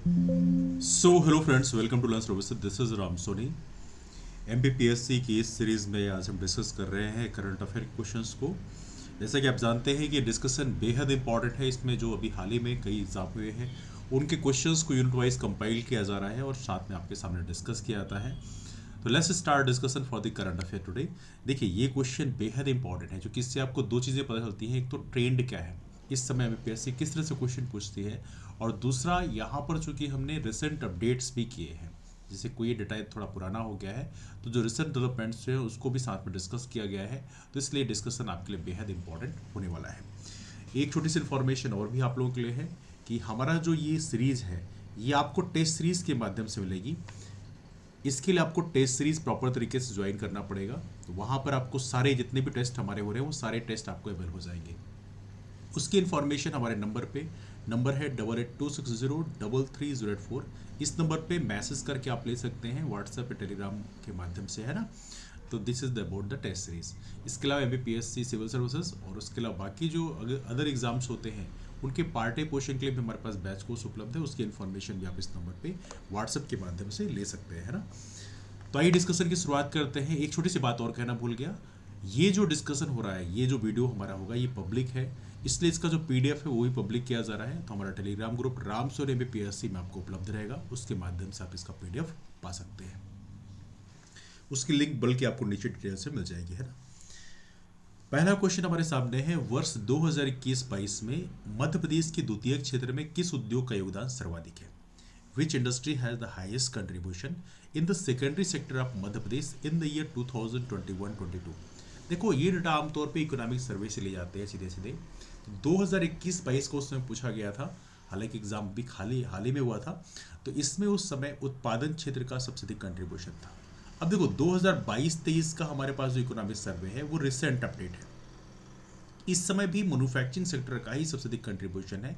So hello friends, welcome to learn professor. This is Ram Soni. MPPSC की इस series में आज हम डिस्कस कर रहे हैं करंट अफेयर क्वेश्चंस को। जैसा कि आप जानते हैं कि डिस्कशन बेहद इंपॉर्टेंट है। इसमें जो अभी हाल ही में कई एग्जाम हुए हैं उनके क्वेश्चंस को यूनिट वाइज कंपाइल किया जा रहा है और साथ में आपके सामने डिस्कस किया जाता है। तो let's start discussion for the current affair today. देखिए, ये क्वेश्चन बेहद इंपॉर्टेंट है, क्योंकि इससे आपको दो चीज़ें पता चलती हैं। एक तो ट्रेंड क्या है, इस समय एमपीएससी किस तरह से क्वेश्चन पूछती है, और दूसरा यहाँ पर चूंकि हमने रिसेंट अपडेट्स भी किए हैं, जैसे कोई डेटा थोड़ा पुराना हो गया है तो जो रिसेंट डेवलपमेंट्स है उसको भी साथ में डिस्कस किया गया है। तो इसलिए डिस्कशन आपके लिए बेहद इंपॉर्टेंट होने वाला है। एक छोटी सी इन्फॉर्मेशन और भी आप लोगों के लिए है कि हमारा जो ये सीरीज़ है ये आपको टेस्ट सीरीज़ के माध्यम से मिलेगी। इसके लिए आपको टेस्ट सीरीज प्रॉपर तरीके से ज्वाइन करना पड़ेगा। तो वहाँ पर आपको सारे जितने भी टेस्ट हमारे हो रहे हैं वो सारे टेस्ट आपको अवेल हो जाएंगे। उसकी इन्फॉर्मेशन हमारे नंबर है 8826033084। इस नंबर पे मैसेज करके आप ले सकते हैं, व्हाट्सएप या टेलीग्राम के माध्यम से, है ना। तो this is the about the test series. इसके अलावा एमपीपीएससी सिविल सर्विसेज और उसके अलावा बाकी जो अदर एग्जाम्स होते हैं उनके पार्ट ए पोर्शन के लिए भी हमारे पास बैच कोर्स उपलब्ध है। उसकी इन्फॉर्मेशन भी आप इस नंबर पे व्हाट्सएप के माध्यम से ले सकते हैं, है ना। तो आइए डिस्कशन की शुरुआत करते हैं। एक छोटी सी बात और कहना भूल गया, ये जो डिस्कशन हो रहा है, ये जो वीडियो हमारा होगा ये पब्लिक है, इसलिए इसका जो पीडीएफ है वो भी पब्लिक किया जा रहा है। तो हमारा टेलीग्राम ग्रुप रामसोर एमपीएससी में आपको उपलब्ध रहेगा, उसके माध्यम से आप इसका पीडीएफ पा सकते हैं। उसकी लिंक बल्कि आपको नीचे डिटेल से मिल जाएगी, है ना। पहला क्वेश्चन हमारे सामने है, वर्ष 2021-22 में मध्य प्रदेश के द्वितीय क्षेत्र में किस उद्योग का योगदान सर्वाधिक है? Which industry has the highest contribution in the secondary sector of Madhya Pradesh in the year 2021-22? देखो, ये डेटा आमतौर पे इकोनॉमिक सर्वे से ले जाते हैं सीधे सीधे। 2021-22 को उसमें पूछा गया था, हालांकि एग्जाम भी हाल ही में हुआ था। तो इसमें उस समय उत्पादन क्षेत्र का सबसे अधिक कंट्रीब्यूशन था। अब देखो, 2022-23 का हमारे पास जो इकोनॉमिक सर्वे है वो रिसेंट अपडेट है। इस समय भी मैन्युफैक्चरिंग सेक्टर का ही सबसे अधिक कंट्रीब्यूशन है।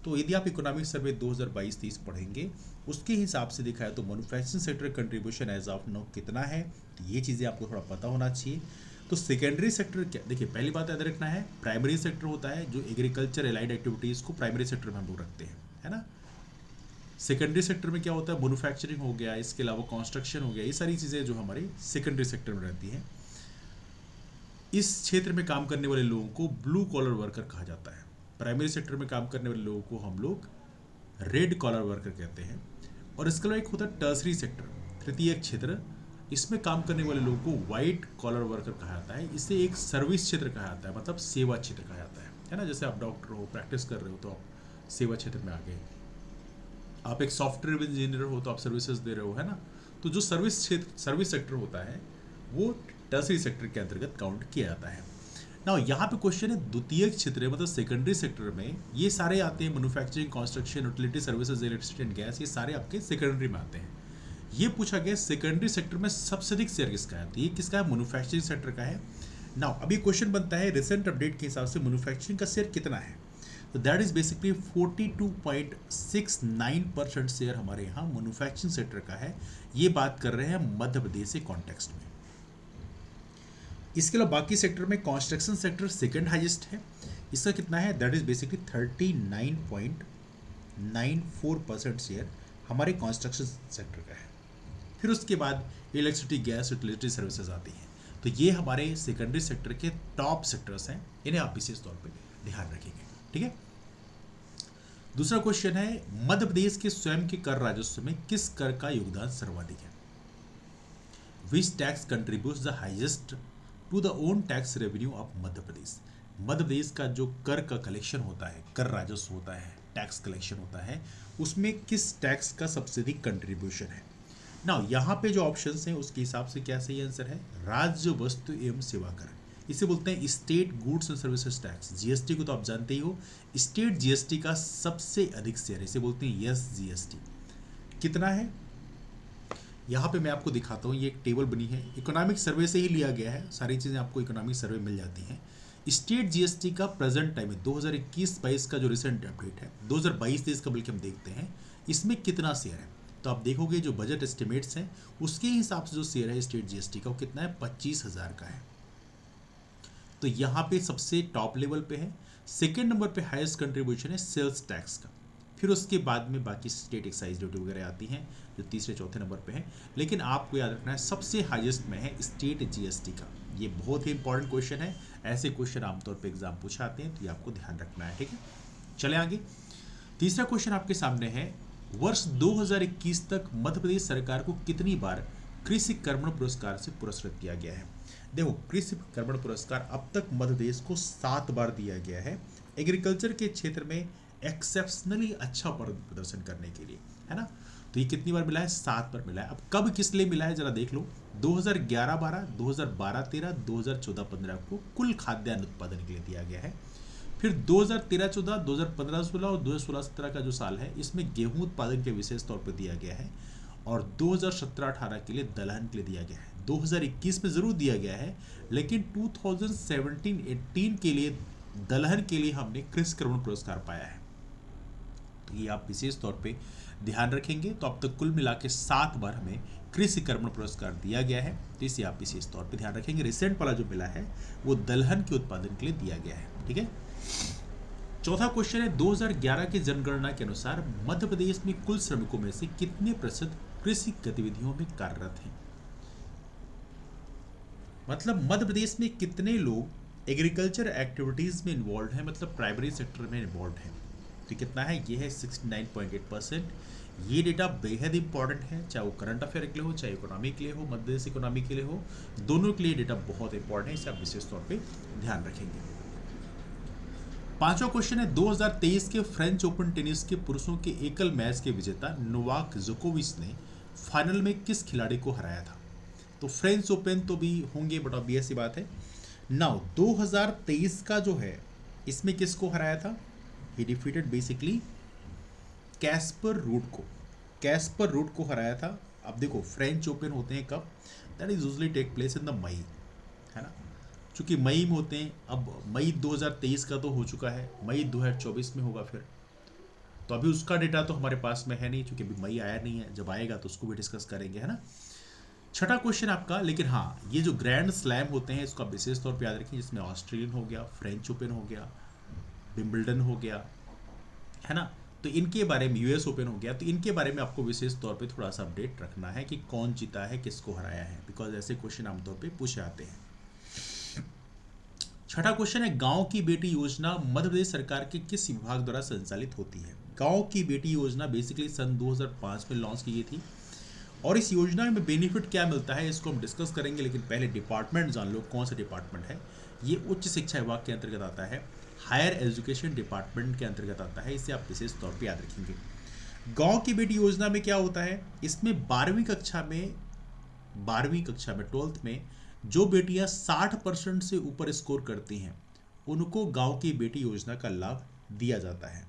तो यदि आप इकोनॉमिक सर्वे 2022-23 पढ़ेंगे, उसके हिसाब से देखा है तो manufacturing sector contribution as of now कितना है, तो ये चीज़ें आपको थोड़ा पता होना चाहिए। तो सेकेंडरी सेक्टर क्या, देखिए पहली बात याद रखना है, प्राइमरी सेक्टर होता है जो एग्रीकल्चर एलाइड एक्टिविटीज़ को प्राइमरी सेक्टर में हम लोग रखते हैं, है ना। सेकेंडरी सेक्टर में क्या होता है, मैन्युफैक्चरिंग हो गया, इसके अलावा कंस्ट्रक्शन हो गया, ये सारी चीज़ें जो हमारी सेकेंडरी सेक्टर में रहती हैं। इस क्षेत्र में काम करने वाले लोगों को ब्लू कॉलर वर्कर कहा जाता है। प्राइमरी सेक्टर में काम करने वाले लोगों को हम लोग रेड कॉलर वर्कर कहते हैं। और इसके अलावा एक होता है टर्सरी सेक्टर, तृतीय क्षेत्र। इसमें काम करने वाले लोगों को वाइट कॉलर वर्कर कहा जाता है। इसे एक सर्विस क्षेत्र कहा जाता है, मतलब सेवा क्षेत्र कहा जाता है ना। जैसे आप डॉक्टर हो, प्रैक्टिस कर रहे हो तो आप सेवा क्षेत्र में आ गए। आप एक सॉफ्टवेयर इंजीनियर हो तो आप सर्विसेज दे रहे हो, है ना। तो जो सर्विस सेक्टर होता है वो टर्सरी सेक्टर के अंतर्गत काउंट किया जाता है ना। यहाँ पे क्वेश्चन है, द्वितीय क्षेत्र मतलब सेकेंडरी सेक्टर में ये सारे आते हैं, manufacturing, construction, utility services, electricity and gas, ये सारे आपके सेकेंडरी में आते हैं। ये पूछा गया सेकेंडरी सेक्टर में सबसे अधिक शेयर किसका है, तो ये किसका है, मैन्युफैक्चरिंग सेक्टर का है। नाउ अभी क्वेश्चन बनता है, रिसेंट अपडेट के हिसाब से मैन्युफैक्चरिंग का शेयर कितना है। तो दैट इज बेसिकली 42.69% शेयर हमारे यहाँ मैन्युफैक्चरिंग सेक्टर का है। ये बात कर रहे हैं मध्य प्रदेश के कॉन्टेक्स्ट में। इसके अलावा बाकी सेक्टर में कंस्ट्रक्शन सेक्टर सेकंड हाईएस्ट है। इसका कितना है, दैट इज बेसिकली 39.94% शेयर हमारे कंस्ट्रक्शन सेक्टर का है। फिर उसके बाद इलेक्ट्रिसिटी, गैस, यूटिलिटी सर्विसेज आती हैं। तो ये हमारे सेकेंडरी सेक्टर के टॉप सेक्टर्स हैं, इन्हें आप विशेष तौर पर ध्यान रखेंगे, ठीक है। दूसरा क्वेश्चन है, मध्य प्रदेश के स्वयं के कर राजस्व में किस कर का योगदान सर्वाधिक है। Which tax contributes the highest to the own tax revenue of Madhya Pradesh. Madhya Pradesh का जो कर का कलेक्शन होता है, कर राजस्व होता है, टैक्स कलेक्शन होता है, उसमें किस टैक्स का सबसे अधिक कंट्रीब्यूशन है ना। यहाँ पे जो ऑप्शंस हैं उसके हिसाब से क्या सही आंसर है, राज्य वस्तु एवं सेवा कर। इसे बोलते हैं state goods and services tax. GST को तो आप जानते ही हो, स्टेट जीएसटी का सबसे अधिक शेयर, इसे बोलते हैं यस जीएसटी। कितना है, यहाँ पे मैं आपको दिखाता हूँ, ये एक टेबल बनी है, इकोनॉमिक सर्वे से ही लिया गया है, सारी चीज़ें आपको इकोनॉमिक सर्वे मिल जाती हैं। स्टेट जीएसटी का प्रेजेंट टाइम है 2021-22 का जो रिसेंट अपडेट है, 2022-23 का बल्कि हम देखते हैं इसमें कितना शेयर है। तो आप देखोगे जो बजट एस्टिमेट्स हैं उसके हिसाब से जो शेयर है स्टेट जीएसटी का वो कितना है, 25,000 का है। तो यहाँ पे सबसे टॉप लेवल पे है। सेकेंड नंबर पे हाईएस्ट कंट्रीब्यूशन है सेल्स टैक्स का, फिर उसके बाद में बाकी स्टेट एक्साइज ड्यूटी वगैरह आती हैं जो तीसरे चौथे नंबर पे है। लेकिन आपको याद रखना है सबसे हाईएस्ट में है स्टेट जीएसटी का। ये बहुत ही इंपॉर्टेंट क्वेश्चन है, ऐसे क्वेश्चन आमतौर पे एग्जाम पूछाते हैं, तो ये आपको ध्यान रखना है, ठीक है। चले आगे, तीसरा क्वेश्चन आपके सामने है, वर्ष 2021 तक मध्य प्रदेश सरकार को कितनी बार कृषि कर्मण पुरस्कार से पुरस्कृत किया गया है। देखो, कृषि कर्मण पुरस्कार अब तक मध्य प्रदेश को 7 बार दिया गया है एग्रीकल्चर के क्षेत्र में एक्सेप्शनली अच्छा प्रदर्शन करने के लिए, है ना। तो ये कितनी बार मिला है, 7 बार मिला है। अब कब किस लिए मिला है जरा देख लो, 2011-12, 2012-13, 2014-15 को कुल खाद्यान्न उत्पादन के लिए दिया गया है। फिर 2013-14, 2015-16 और 2016-17 का जो साल है इसमें गेहूं उत्पादन के विशेष तौर पर दिया गया है, और 2017-18 के लिए दलहन के लिए दिया गया है। 2021 में जरूर दिया गया है, लेकिन 2017-18 के लिए दलहन के लिए हमने कृषि कर्मण पुरस्कार पाया है। तो ये आप विशेष तौर पे ध्यान रखेंगे। तो अब तक कुल मिला के 7 बार हमें कृषि कर्मण पुरस्कार दिया गया है, तो इसे आप विशेष तौर पे ध्यान रखेंगे। रिसेंट वाला जो मिला है वो दलहन के उत्पादन के लिए दिया गया है, ठीक है। चौथा क्वेश्चन है, 2011 की जनगणना के अनुसार मध्य प्रदेश में कुल श्रमिकों में से कितने प्रतिशत कृषि गतिविधियों में कार्यरत हैं। मतलब मध्य प्रदेश में कितने लोग एग्रीकल्चर एक्टिविटीज में इन्वॉल्व हैं, मतलब प्राइमरी सेक्टर में इन्वॉल्व हैं। तो कितना है, ये है 69.8%। ये डेटा बेहद इंपॉर्टेंट है, चाहे वो करंट अफेयर के लिए हो, चाहे इकोनॉमी के लिए हो, मध्य प्रदेश इकोनॉमी के लिए हो, दोनों के लिए डेटा बहुत इंपॉर्टेंट है, इसे आप विशेष तौर पर ध्यान रखेंगे। पांचवा क्वेश्चन है, 2023 के फ्रेंच ओपन टेनिस के पुरुषों के एकल मैच के विजेता नोवाक जोकोविच ने फाइनल में किस खिलाड़ी को हराया था। तो फ्रेंच ओपन तो भी होंगे, बट ऑब्वियस सी बात है। नाउ 2023 का जो है इसमें किसको हराया था, ही डिफीटेड बेसिकली कैस्पर रूड को। कैस्पर रूड को हराया था। अब देखो, फ्रेंच ओपन होते हैं कब, that is usually take place in the May, है ना। चूंकि मई में होते हैं, अब मई 2023 का तो हो चुका है, मई 2024 में होगा फिर, तो अभी उसका डेटा तो हमारे पास में है नहीं, क्योंकि अभी मई आया नहीं है। जब आएगा तो उसको भी डिस्कस करेंगे, है ना। छठा क्वेश्चन आपका, लेकिन हाँ, ये जो ग्रैंड स्लैम होते हैं इसको आप विशेष तौर पे याद रखें, जिसमें ऑस्ट्रेलियन हो गया, फ्रेंच ओपन हो गया, विंबलडन हो गया, है ना। तो इनके बारे में, यूएस ओपन हो गया, तो इनके बारे में आपको विशेष तौर पे थोड़ा सा अपडेट रखना है कि कौन जीता है, किसको हराया है, बिकॉज ऐसे क्वेश्चन आमतौर पे पूछे आते हैं। छठा क्वेश्चन है, गांव की बेटी योजना मध्य प्रदेश सरकार के किस विभाग द्वारा संचालित होती है। गांव की बेटी योजना बेसिकली सन 2005 में लॉन्च की गई थी, और इस योजना में बेनिफिट क्या मिलता है इसको हम डिस्कस करेंगे, लेकिन पहले डिपार्टमेंट जान लो कौन सा डिपार्टमेंट है। ये उच्च शिक्षा विभाग के अंतर्गत आता है, हायर एजुकेशन डिपार्टमेंट के अंतर्गत आता है, इसे आप विशेष तौर पर याद रखेंगे। गांव की बेटी योजना में क्या होता है, इसमें 12वीं कक्षा में 12th में जो बेटियां 60% से ऊपर स्कोर करती हैं उनको गांव की बेटी योजना का लाभ दिया जाता है।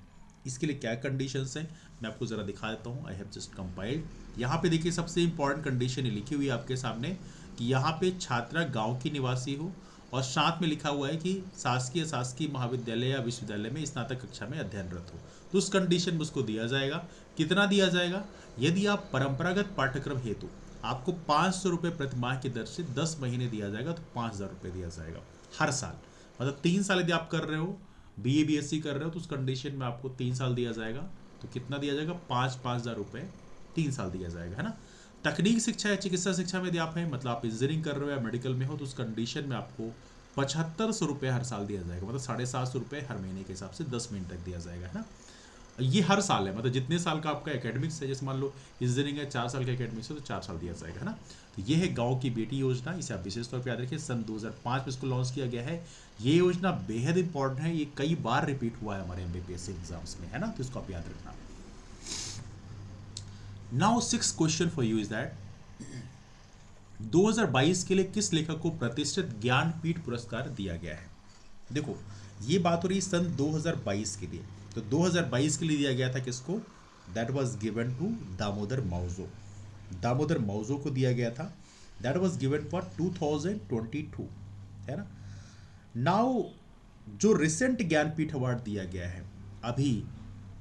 इसके लिए क्या कंडीशंस हैं मैं आपको ज़रा दिखा देता हूँ। I have just compiled. यहाँ पे देखिए, सबसे इंपॉर्टेंट कंडीशन लिखी हुई है आपके सामने कि यहाँ पे छात्रा गांव की निवासी हो, और साथ में लिखा हुआ है कि शासकीय महाविद्यालय या विश्वविद्यालय में स्नातक कक्षा में अध्ययनरत हो। तो उस कंडीशन में उसको दिया जाएगा। कितना दिया जाएगा, यदि आप परंपरागत पाठ्यक्रम हेतु आपको 500 रुपये प्रति माह की दर से 10 महीने दिया जाएगा, तो 5000 रुपये दिया जाएगा हर साल। मतलब 3 साल यदि आप कर रहे हो, BA BSc कर रहे हो, तो उस कंडीशन में आपको 3 साल दिया जाएगा। तो कितना दिया जाएगा, 5,000 रुपये 3 साल दिया जाएगा, है ना। तकनीक शिक्षा या चिकित्सा शिक्षा में यदि आप हैं, मतलब आप इंजीनियरिंग कर रहे हो या मेडिकल में हो, तो उस कंडीशन में आपको 7500 रुपये हर साल दिया जाएगा, मतलब 750 रुपये हर महीने के हिसाब से 10 महीने तक दिया जाएगा, है ना। ये हर साल है, मतलब जितने साल का आपका एकेडमिक्स है, जैसे मान लो इंजीनियरिंग है 4 साल का एकेडमिक्स है, तो 4 साल दिया जाएगा, है ना। तो ये है गांव की बेटी योजना, इसे आप विशेष तौर पर याद रखिए। सन 2005 में इसको लॉन्च किया गया है। ये योजना बेहद इंपॉर्टेंट है, ये कई बार रिपीट हुआ है हमारे MBBS एग्जाम्स में, है ना, तो इसको आप याद रखना। Now 6th question for you is that 2022 के लिए किस लेखक को प्रतिष्ठित ज्ञानपीठ पुरस्कार दिया गया है। देखो, ये बात हो रही सन 2022 के लिए, तो 2022 के लिए दिया गया था किसको, that was given to Damodar Mauzo. Damodar Mauzo को दिया गया था। दैट वाज गिवन फॉर 2022, है ना। नाउ जो रिसेंट ज्ञानपीठ अवार्ड दिया गया है, अभी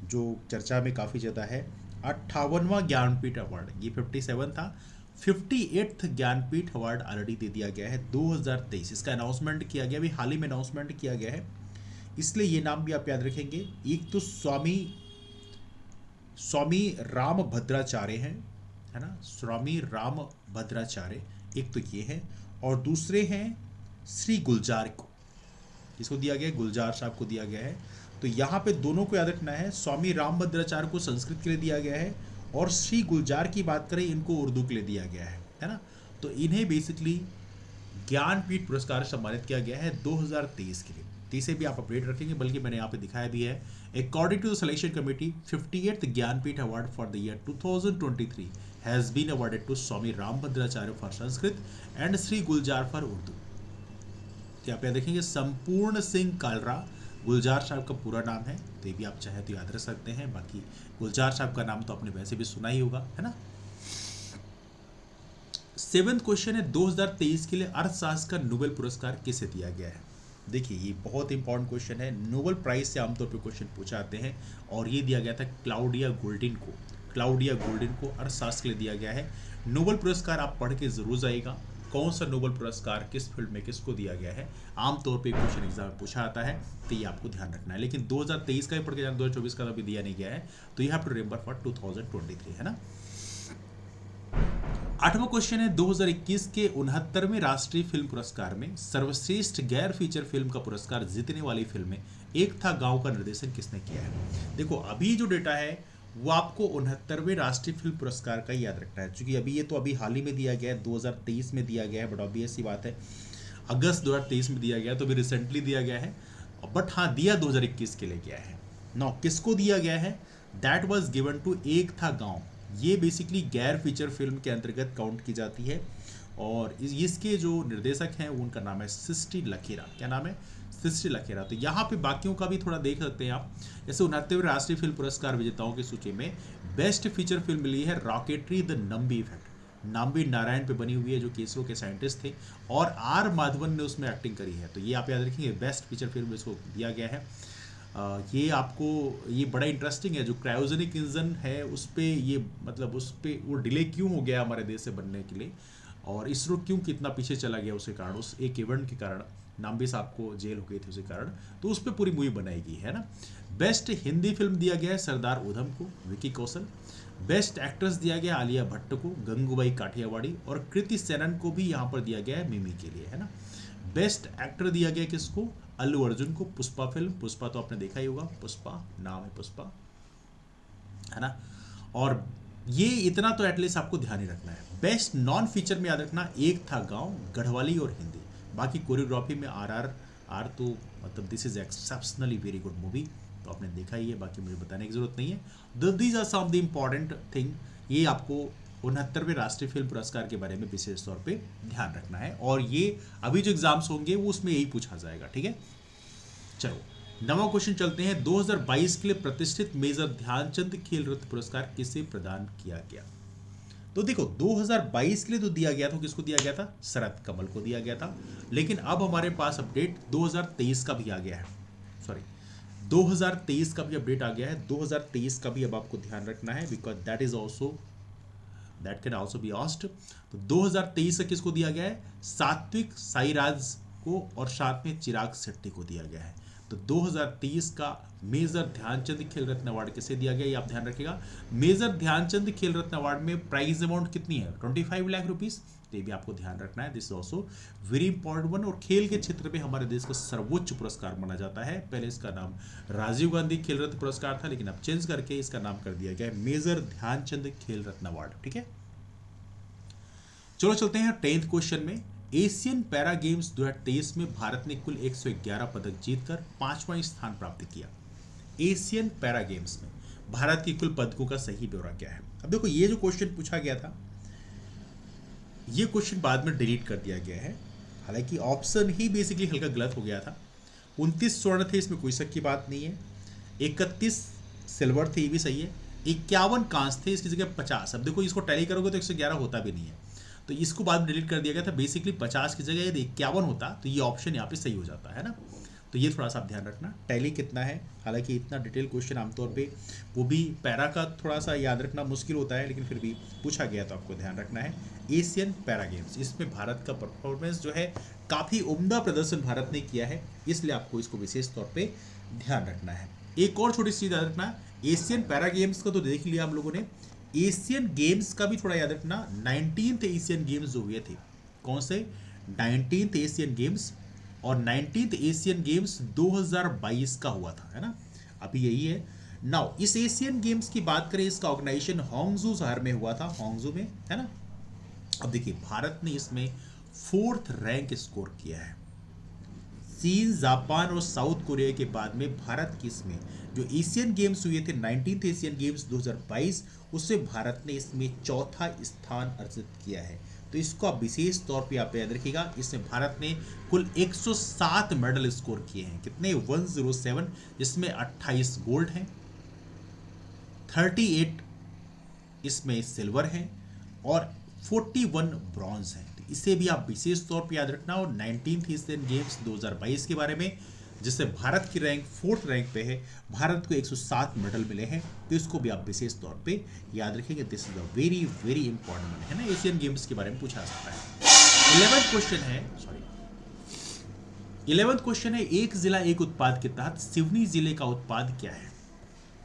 जो चर्चा में काफ़ी ज़्यादा है, 58वां ज्ञानपीठ अवार्ड, ये 57 था, 58th ज्ञानपीठ अवार्ड ऑलरेडी दे दिया गया है 2023। इसका अनाउंसमेंट किया गया, अभी हाल ही में अनाउंसमेंट किया गया है, इसलिए ये नाम भी आप याद रखेंगे। एक तो स्वामी स्वामी राम भद्राचार्य हैं, है ना, स्वामी राम भद्राचार्य, एक तो ये है, और दूसरे हैं श्री गुलजार को, इसको दिया गया है, गुलजार साहब को दिया गया है। तो यहाँ पे दोनों को याद रखना है, स्वामी राम भद्राचार्य को संस्कृत के लिए दिया गया है, और श्री गुलजार की बात करें इनको उर्दू के लिए दिया गया है ना। तो इन्हें बेसिकली ज्ञानपीठ पुरस्कार से सम्मानित किया गया है 2023 के लिए। तो इसे भी आप अपडेट रखेंगे, बल्कि मैंने यहाँ पे दिखाया भी है। According to the selection committee, 58th Jnanpith award for the year 2023 has been awarded to Swami Ram Bhadracharya for Sanskrit and Shri Gulzar for Urdu. तो यहाँ पे देखेंगे संपूर्ण सिंह कालरा गुलजार साहब का पूरा नाम है, तो ये भी आप चाहे तो याद रख सकते हैं। बाकी गुलजार साहब का नाम तो आपने वैसे भी सुना ही होगा, है ना। 7th क्वेश्चन है, 2023 के लिए अर्थशास्त्र का नोबेल पुरस्कार किसे दिया गया है। देखिए ये बहुत इंपॉर्टेंट क्वेश्चन है, नोबेल प्राइज से आमतौर पर क्वेश्चन पूछा जाते हैं, और ये दिया गया था क्लाउडिया गोल्डिन को। क्लाउडिया गोल्डिन को अर्थशास्त्र के लिए दिया गया है नोबेल पुरस्कार। आप पढ़ के जरूर जाइएगा कौन सा नोबेल पुरस्कार किस फील्ड में किसको दिया गया है। आमतौर पे क्वेश्चन एग्जाम में पूछा आता है, तो ये आपको ध्यान रखना है। लेकिन 2023 का भी पढ़ के जाना, 2024 का अभी दिया नहीं गया है, तो you have to remember for 2023, है ना। 8वां क्वेश्चन है, 2021 के 69वें राष्ट्रीय फिल्म पुरस्कार में सर्वश्रेष्ठ गैर फीचर फिल्म का पुरस्कार जीतने वाली फिल्म में एक था गांव का निर्देशन किसने किया है। देखो अभी जो डेटा है वो आपको 69वें राष्ट्रीय फिल्म पुरस्कार का ही याद रखना है, क्योंकि अभी ये तो अभी हाल ही में दिया गया है, 2023 में दिया गया है, बट ऑब्वियस सी बात है अगस्त 2023 में दिया गया है, तो अभी रिसेंटली दिया गया है। बट हाँ, दिया 2021 के लिए गया है। नौ किसको दिया गया है, दैट वाज गिवन टू एक था गांव। ये बेसिकली गैर फीचर फिल्म के अंतर्गत काउंट की जाती है, और इसके जो निर्देशक हैं उनका नाम है सृष्टि लखेरा। क्या नाम है, सृष्टि लखेरा। तो यहाँ पे बाकियों का भी थोड़ा देख सकते हैं आप। जैसे 69वें राष्ट्रीय फिल्म पुरस्कार विजेताओं की सूची में बेस्ट फीचर फिल्म मिली है rocketry the Nambi effect, Nambi Narayan पे बनी हुई है, जो कि इसरो के साइंटिस्ट थे, और आर माधवन ने उसमें एक्टिंग करी है। तो ये आप याद रखेंगे, बेस्ट फीचर फिल्म इसको दिया गया है। ये आपको ये बड़ा इंटरेस्टिंग है, जो क्रायोजेनिक इंजन है उस पर ये मतलब उस पर वो डिले क्यों हो गया हमारे देश से बनने के लिए, और इसरो क्यों कितना पीछे चला गया उसके कारण, उस एक इवेंट के कारण नाम्बी साहब को जेल हो गई थी उसके कारण, तो उस पर पूरी मूवी बनाएगी, है ना। बेस्ट हिंदी फिल्म दिया गया है सरदार उधम को, विकी कौशल। बेस्ट एक्ट्रेस दिया गया आलिया भट्ट को, गंगूबाई काठियावाड़ी, और कृति सेनन को भी यहाँ पर दिया गया है मिमी के लिए, है ना। बेस्ट एक्टर दिया गया किसको, अल्लू अर्जुन को, पुष्पा फिल्म, पुष्पा तो आपने देखा ही होगा, पुष्पा नाम है पुष्पा, है ना। और ये इतना तो एटलीस्ट आपको ध्यान ही रखना है। बेस्ट नॉन फीचर में याद रखना एक था गांव, गढ़वाली और हिंदी। बाकी कोरियोग्राफी में आर तो मतलब this is exceptionally very good movie, तो आपने देखा ही है, बाकी मुझे बताने की जरूरत नहीं है। These are some of the important thing, ये आपको 69वें राष्ट्रीय फिल्म पुरस्कार के बारे में विशेष तौर पे ध्यान रखना है, और ये अभी जो एग्जाम्स होंगे वो उसमें यही पूछा जाएगा, ठीक है। चलो 9वां क्वेश्चन चलते हैं, 2022 के लिए प्रतिष्ठित मेजर ध्यानचंद खेल रत्न पुरस्कार किसे प्रदान किया गया। तो देखो 2022 के लिए तो दिया गया था, किसको दिया गया था, शरद कमल को दिया गया था। लेकिन अब हमारे पास अपडेट 2023 का भी आ गया है, सॉरी 2023 का भी अपडेट आ गया है। 2023 का भी अब आपको ध्यान रखना है, because that can also be asked. तो 2023 का किसको दिया गया है, सात्विक साईराज को, और साथ में चिराग शेट्टी को दिया गया है। तो 2023 का मेजर ध्यानचंद खेल रत्न अवार्ड किसे दिया गया, ये आप ध्यान रखिएगा। मेजर ध्यानचंद खेल रत्न अवार्ड में प्राइज अमाउंट कितनी है, 25 लाख रुपीस, तो ये भी आपको ध्यान रखना है। This is also very important one, और खेल के क्षेत्र में हमारे देश का सर्वोच्च पुरस्कार माना जाता है। पहले इसका नाम राजीव गांधी खेल रत्न पुरस्कार था, लेकिन अब चेंज करके इसका नाम कर दिया गया है मेजर ध्यानचंद खेल रत्न अवार्ड, ठीक है। चलो चलते हैं 10th क्वेश्चन में। एशियन पैरा गेम्स 2023 में भारत ने कुल 111 पदक जीतकर 5वां स्थान प्राप्त किया। एशियन पैरा गेम्स में भारत की कुल पदकों का सही ब्यौरा क्या है। अब देखो ये जो क्वेश्चन पूछा गया था, ये क्वेश्चन बाद में डिलीट कर दिया गया है, हालांकि ऑप्शन ही बेसिकली हल्का गलत हो गया था। 29 स्वर्ण थे, इसमें कोई शक की बात नहीं है। 31 सिल्वर थे, ये भी सही है। 51 कांस्य थे, इसकी जगह 50। अब देखो इसको टैली करोगे तो 111 होता भी नहीं है, तो इसको बाद में डिलीट कर दिया गया था। बेसिकली 50 की जगह यदि 51 होता तो ये ऑप्शन यहाँ पे सही हो जाता है ना। तो ये थोड़ा सा आप ध्यान रखना, टैली कितना है। हालांकि इतना डिटेल क्वेश्चन आमतौर पे वो भी पैरा का थोड़ा सा याद रखना मुश्किल होता है, लेकिन फिर भी पूछा गया तो आपको ध्यान रखना है। एशियन पैरा गेम्स, इसमें भारत का परफॉर्मेंस जो है काफ़ी उम्दा प्रदर्शन भारत ने किया है, इसलिए आपको इसको विशेष तौर पर ध्यान रखना है। एक और छोटी सी चीज़ याद रखना, एशियन पैरा गेम्स का तो देख लिया हम लोगों ने। एशियन गेम्स का भी थोड़ा याद रखना। 19th एशियन गेम्स जो हुए थे, कौन से? 19th एशियन गेम्स, और 19th एशियन गेम्स 2022 का हुआ था, है ना, अभी यही है। नाउ इस एशियन गेम्स की बात करें, इसका ऑर्गेनाइजेशन होंगजू शहर में हुआ था, होंगजू में, है ना। अब देखिए भारत ने इसमें 4th रैंक स्कोर किया है। चीन, जापान और साउथ कोरिया के बाद में भारत की इसमें जो एशियन गेम्स हुए थे 19th एशियन गेम्स 2022, उससे भारत ने इसमें चौथा स्थान अर्जित किया है। तो इसको आप विशेष तौर पे आप याद रखिएगा। इसमें भारत ने कुल 107 मेडल स्कोर किए हैं। कितने? 107, जिसमें 28 गोल्ड हैं, 38 इसमें सिल्वर हैं और 41 ब्रॉन्ज हैं। तो इसे भी आप विशेष तौर पे याद रखना। और 19th एशियन गेम्स 2022 के बारे में, जिससे भारत की रैंक 4th रैंक पे है, भारत को 107 मेडल मिले हैं। तो इसको भी आप विशेष तौर पे याद रखेंगे। This is a very very important, है ना, एशियन गेम्स के बारे में पूछा सकता है। 11th क्वेश्चन है, सॉरी 11th क्वेश्चन है, एक जिला एक उत्पाद के तहत सिवनी जिले का उत्पाद क्या है?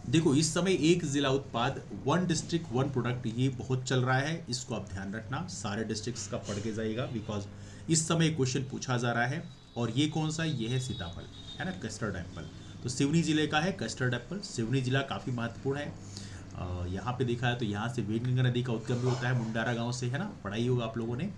देखो इस समय एक जिला उत्पाद, वन डिस्ट्रिक्ट वन प्रोडक्ट, ये बहुत चल रहा है। इसको आप ध्यान रखना, सारे डिस्ट्रिक्ट्स का पढ़ के जाइएगा, बिकॉज इस समय क्वेश्चन पूछा जा रहा है। और ये कौन सा? ये है सीताफल, है ना, कस्टर्ड एप्पल। तो सिवनी जिले का है कस्टर्ड एप्पल। सिवनी जिला काफ़ी महत्वपूर्ण है। यहाँ पे देखा है तो यहाँ से वेदगंगा नदी का उद्गम भी होता है, मुंडारा गाँव से, है ना, पढ़ाई होगा आप लोगों ने।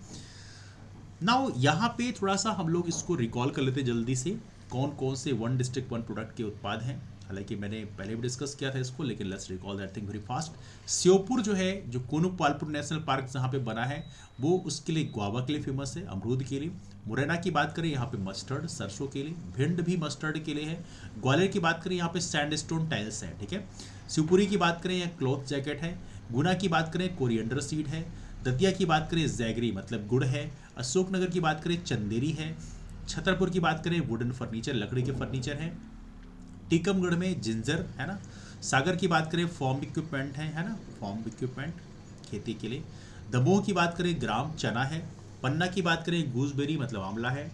नाउ यहाँ पे थोड़ा सा हम लोग इसको रिकॉल कर लेते जल्दी से, कौन कौन से वन डिस्ट्रिक्ट वन प्रोडक्ट के उत्पाद हैं। हालांकि मैंने पहले भी डिस्कस किया था इसको, लेकिन let's recall that thing very fast. Sheopur जो है, जो कोनुपालपुर नेशनल पार्क जहाँ पे बना है, वो उसके लिए गुआवा के लिए फेमस है, अमरूद के लिए। मुरैना की बात करें, यहाँ पे मस्टर्ड, सरसों के लिए। भिंड भी मस्टर्ड के लिए है। ग्वालियर की बात करें, यहाँ पे सैंडस्टोन टाइल्स है, ठीक है। शिवपुरी की बात करें, यहाँ क्लॉथ जैकेट है। गुना की बात करें, कोरिएंडर सीड है। दतिया की बात करें, जैगरी मतलब गुड़ है। अशोकनगर की बात करें, चंदेरी है। छतरपुर की बात करें, वुडन फर्नीचर, लकड़ी के फर्नीचर हैं। टीकमगढ़ में जिंजर, है ना। सागर की बात करें, फॉर्म इक्विपमेंट है ना, फॉर्म इक्विपमेंट खेती के लिए। दमोह की बात करें, ग्राम चना है। पन्ना की बात करें, गूसबेरी मतलब आंवला है।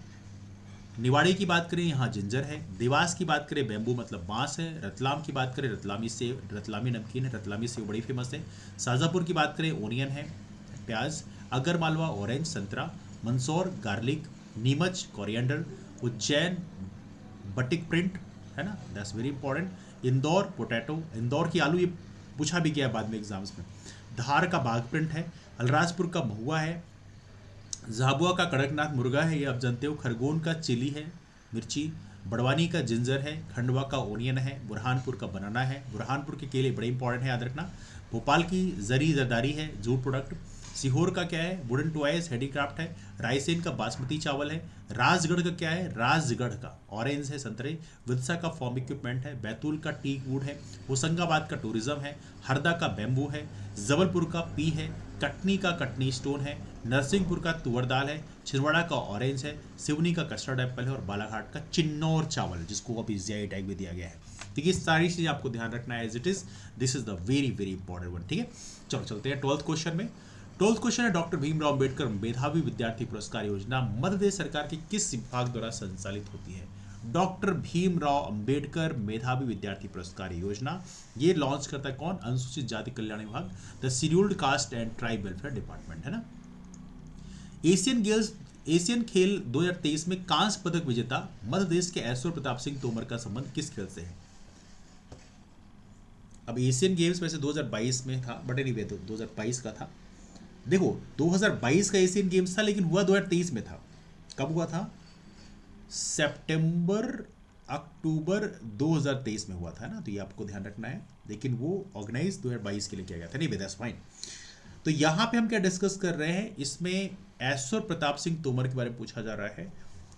निवाड़ी की बात करें, यहाँ जिंजर है। देवास की बात करें, बेम्बू मतलब बांस है। रतलाम की बात करें, रतलामी सेव, रतलामी नमकीन है, रतलामी सेव बड़ी फेमस है। शाजापुर की बात करें, ओनियन है, प्याज। अगर मालवा ऑरेंज संतरा। Mandsaur garlic. Neemuch coriander. Ujjain batik print, है ना, that's very important. Indore potato, Indore की आलू, ये पूछा भी गया बाद में एग्जाम्स में। धार का बाघ प्रिंट है। अलीराजपुर का महुआ है। झाबुआ का कड़कनाथ मुर्गा है, ये आप जानते हो। खरगोन का चिली है, मिर्ची। बड़वानी का जिंजर है। खंडवा का ओनियन है। बुरहानपुर का बनाना है। बुरहानपुर के केले बड़े इंपॉर्टेंट है, याद रखना। भोपाल की जरी जरदारी है, जूट प्रोडक्ट। सीहोर का क्या है? वुडन टॉयज, हैंडीक्राफ्ट है। रायसेन का बासमती चावल है। राजगढ़ का क्या है? राजगढ़ का ऑरेंज है, संतरे। विदिशा का फॉर्म इक्विपमेंट है। बैतूल का टीक वुड है। होशंगाबाद का टूरिज्म है। हरदा का बैम्बू है। जबलपुर का पी है। कटनी का कटनी स्टोन है। नरसिंहपुर का तुअर दाल है। छिंदवाड़ा का ऑरेंज है। सिवनी का कस्टर्ड एप्पल है। और बालाघाट का चिन्नौर चावल, जिसको अभी जीआई टैग भी दिया गया है। ठीक है, ये सारी चीज़ें आपको ध्यान रखना है as it is. This is the very very important one, ठीक है। चलो चलते हैं 12th क्वेश्चन में। 12th क्वेश्चन है, डॉक्टर भीमराव अंबेडकर मेधावी विद्यार्थी पुरस्कार योजना मध्य प्रदेश सरकार के किस विभाग द्वारा संचालित होती है? डॉक्टर भीमराव अंबेडकर मेधावी विद्यार्थी पुरस्कार योजना, ये लॉन्च करता है कौन? अनुसूचित जाति कल्याण विभाग, the scheduled caste and tribe welfare department, है ना। एशियन खेल 2023 में कांस्य पदक विजेता मध्य प्रदेश के ऐश्वर्य प्रताप सिंह तोमर का संबंध किस खेल से है? अब एशियन गेम्स वैसे 2022 में था, बट एनीवे 2022 का था। देखो 2022 का एशियन गेम्स था, लेकिन हुआ 2023 में था। कब हुआ था? सितंबर अक्टूबर 2023 में हुआ था ना, तो ये आपको ध्यान रखना है। लेकिन वो ऑर्गेनाइज 2022 के लिए किया गया था। नहीं, दैट्स फाइन। तो यहाँ पे हम क्या डिस्कस कर रहे हैं, इसमें ऐश्वर्य प्रताप सिंह तोमर के बारे में पूछा जा रहा है।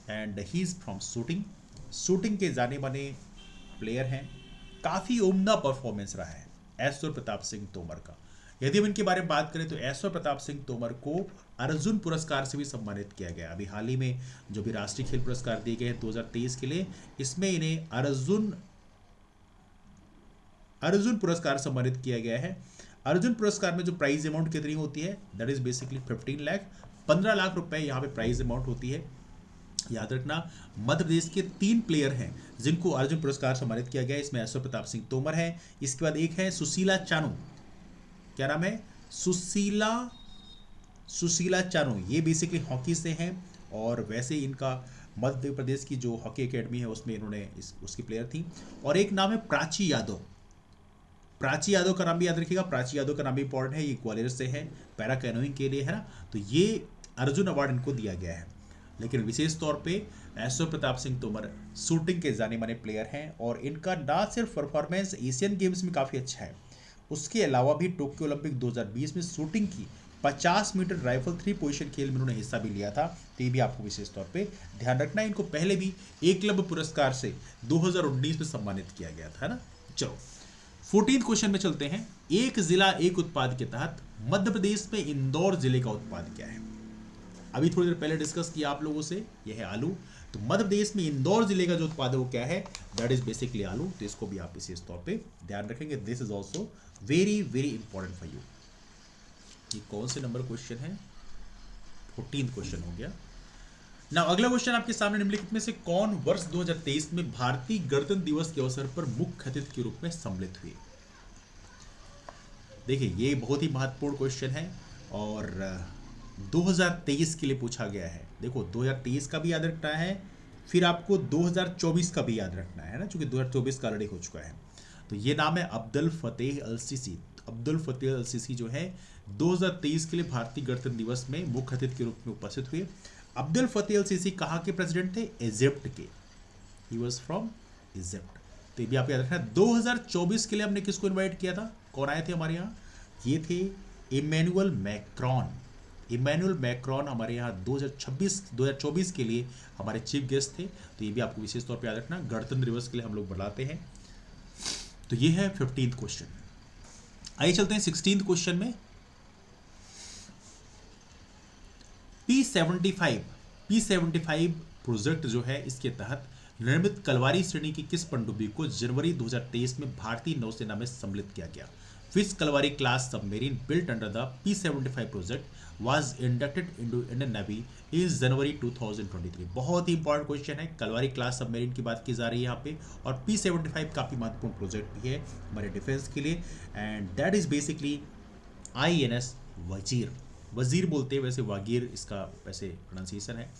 And he is from shooting के जाने माने प्लेयर हैं। काफ़ी उम्दा परफॉर्मेंस रहा है ऐश्वर्य प्रताप सिंह तोमर का। यदि हम इनके बारे में बात करें तो ऐश्वर्य प्रताप सिंह तोमर को अर्जुन पुरस्कार से भी सम्मानित किया गया। अभी हाल ही में जो भी राष्ट्रीय खेल पुरस्कार दिए गए हैं 2023 के लिए, इसमें इन्हें अर्जुन पुरस्कार सम्मानित किया गया है। अर्जुन पुरस्कार में जो प्राइज अमाउंट कितनी होती है? That is basically 15 lakh, 15 lakh रुपए यहाँ पे प्राइज अमाउंट होती है। याद रखना, मध्य प्रदेश के 3 प्लेयर हैं जिनको अर्जुन पुरस्कार सम्मानित किया गया है। इसमें ऐश्वर्य प्रताप सिंह तोमर है, इसके बाद एक है सुशीला चानू, क्या नाम है, सुशीला चानू, ये बेसिकली हॉकी से हैं और वैसे इनका मध्य प्रदेश की जो हॉकी एकेडमी है उसमें इन्होंने उसकी प्लेयर थी। और एक नाम है प्राची यादव, प्राची यादव का नाम भी याद रखिएगा, प्राची यादव का नाम भी इंपॉर्टेंट है, ये ग्वालियर से है, पैरा कैनोइंग के लिए है ना। तो ये अर्जुन अवार्ड इनको दिया गया है। लेकिन विशेष तौर पे ऐश्वर्य प्रताप सिंह तोमर शूटिंग के जाने माने प्लेयर हैं और इनका ना सिर्फ परफॉर्मेंस एशियन गेम्स में काफ़ी अच्छा है, उसके अलावा भी टोक्यो ओलंपिक 2020 में शूटिंग की 50 मीटर राइफल 3 पोजीशन खेल में उन्होंने हिस्सा भी लिया था। तो ये भी आपको विशेष तौर पे ध्यान रखना है। इनको पहले भी एकलव्य पुरस्कार से 2019 में सम्मानित किया गया था, है ना। चलो 14 क्वेश्चन में चलते हैं। एक जिला एक उत्पाद के तहत मध्य प्रदेश में इंदौर जिले का उत्पाद क्या है। अभी थोड़ी देर पहले डिस्कस किया आप लोगों से, यह है आलू। तो मध्य प्रदेश में इंदौर जिले का जो उत्पाद है वो क्या है, दैट इज बेसिकली आलू। तो इसको भी आप विशेष तौर पे ध्यान रखेंगे। This is also very very important for you. ये कौन से नंबर क्वेश्चन है, 14 क्वेश्चन हो गया ना। अगला क्वेश्चन आपके सामने, निम्नलिखित में से कौन वर्ष 2023 में भारतीय गणतंत्र दिवस के अवसर पर मुख्य अतिथि के रूप में सम्मिलित हुए। देखिए ये बहुत ही महत्वपूर्ण क्वेश्चन है और 2023 के लिए पूछा गया है। देखो 2023 का भी याद रखना है, फिर आपको 2024 का भी याद रखना है ना, क्योंकि 2024 का ऑलरेडी हो चुका है। तो ये नाम है अब्दुल फतेह अल सीसी। अब्दुल फतेह अल सीसी जो है 2023 के लिए भारतीय गणतंत्र दिवस में मुख्य अतिथि के रूप में उपस्थित हुए। अब्दुल फतेह अल सीसी कहाँ के प्रेसिडेंट थे, इजिप्ट के, ही वॉज फ्रॉम इजिप्ट। तो ये भी आप याद रखना। 2024 के लिए हमने किसको इन्वाइट किया था, कौन आए थे हमारे यहाँ, ये थे इमैनुअल मैक्रॉन। इमैनुअल मैक्रॉन हमारे यहाँ 2024 के लिए हमारे चीफ गेस्ट थे। तो ये भी आपको विशेष तौर पर याद रखना, गणतंत्र दिवस के लिए हम लोग बुलाते हैं। तो ये है 15th क्वेश्चन। आइए चलते हैं 16th क्वेश्चन में। P75 प्रोजेक्ट जो है, इसके तहत निर्मित कलवारी श्रेणी की किस पनडुब्बी को जनवरी 2023 में भारतीय नौसेना में सम्मिलित किया गया। Which Kalwari class submarine built under the P75 project was inducted into Indian Navy in January 2023। बहुत ही इंपॉर्टेंट क्वेश्चन है, कलवारी क्लास सबमरीन की बात की जा रही है यहाँ पे। और P75 काफ़ी महत्वपूर्ण प्रोजेक्ट भी है हमारे डिफेंस के लिए, and that is basically INS वजीर। वजीर बोलते हैं, वैसे वागीर इसका वैसे प्रोनाउंसिएशन है।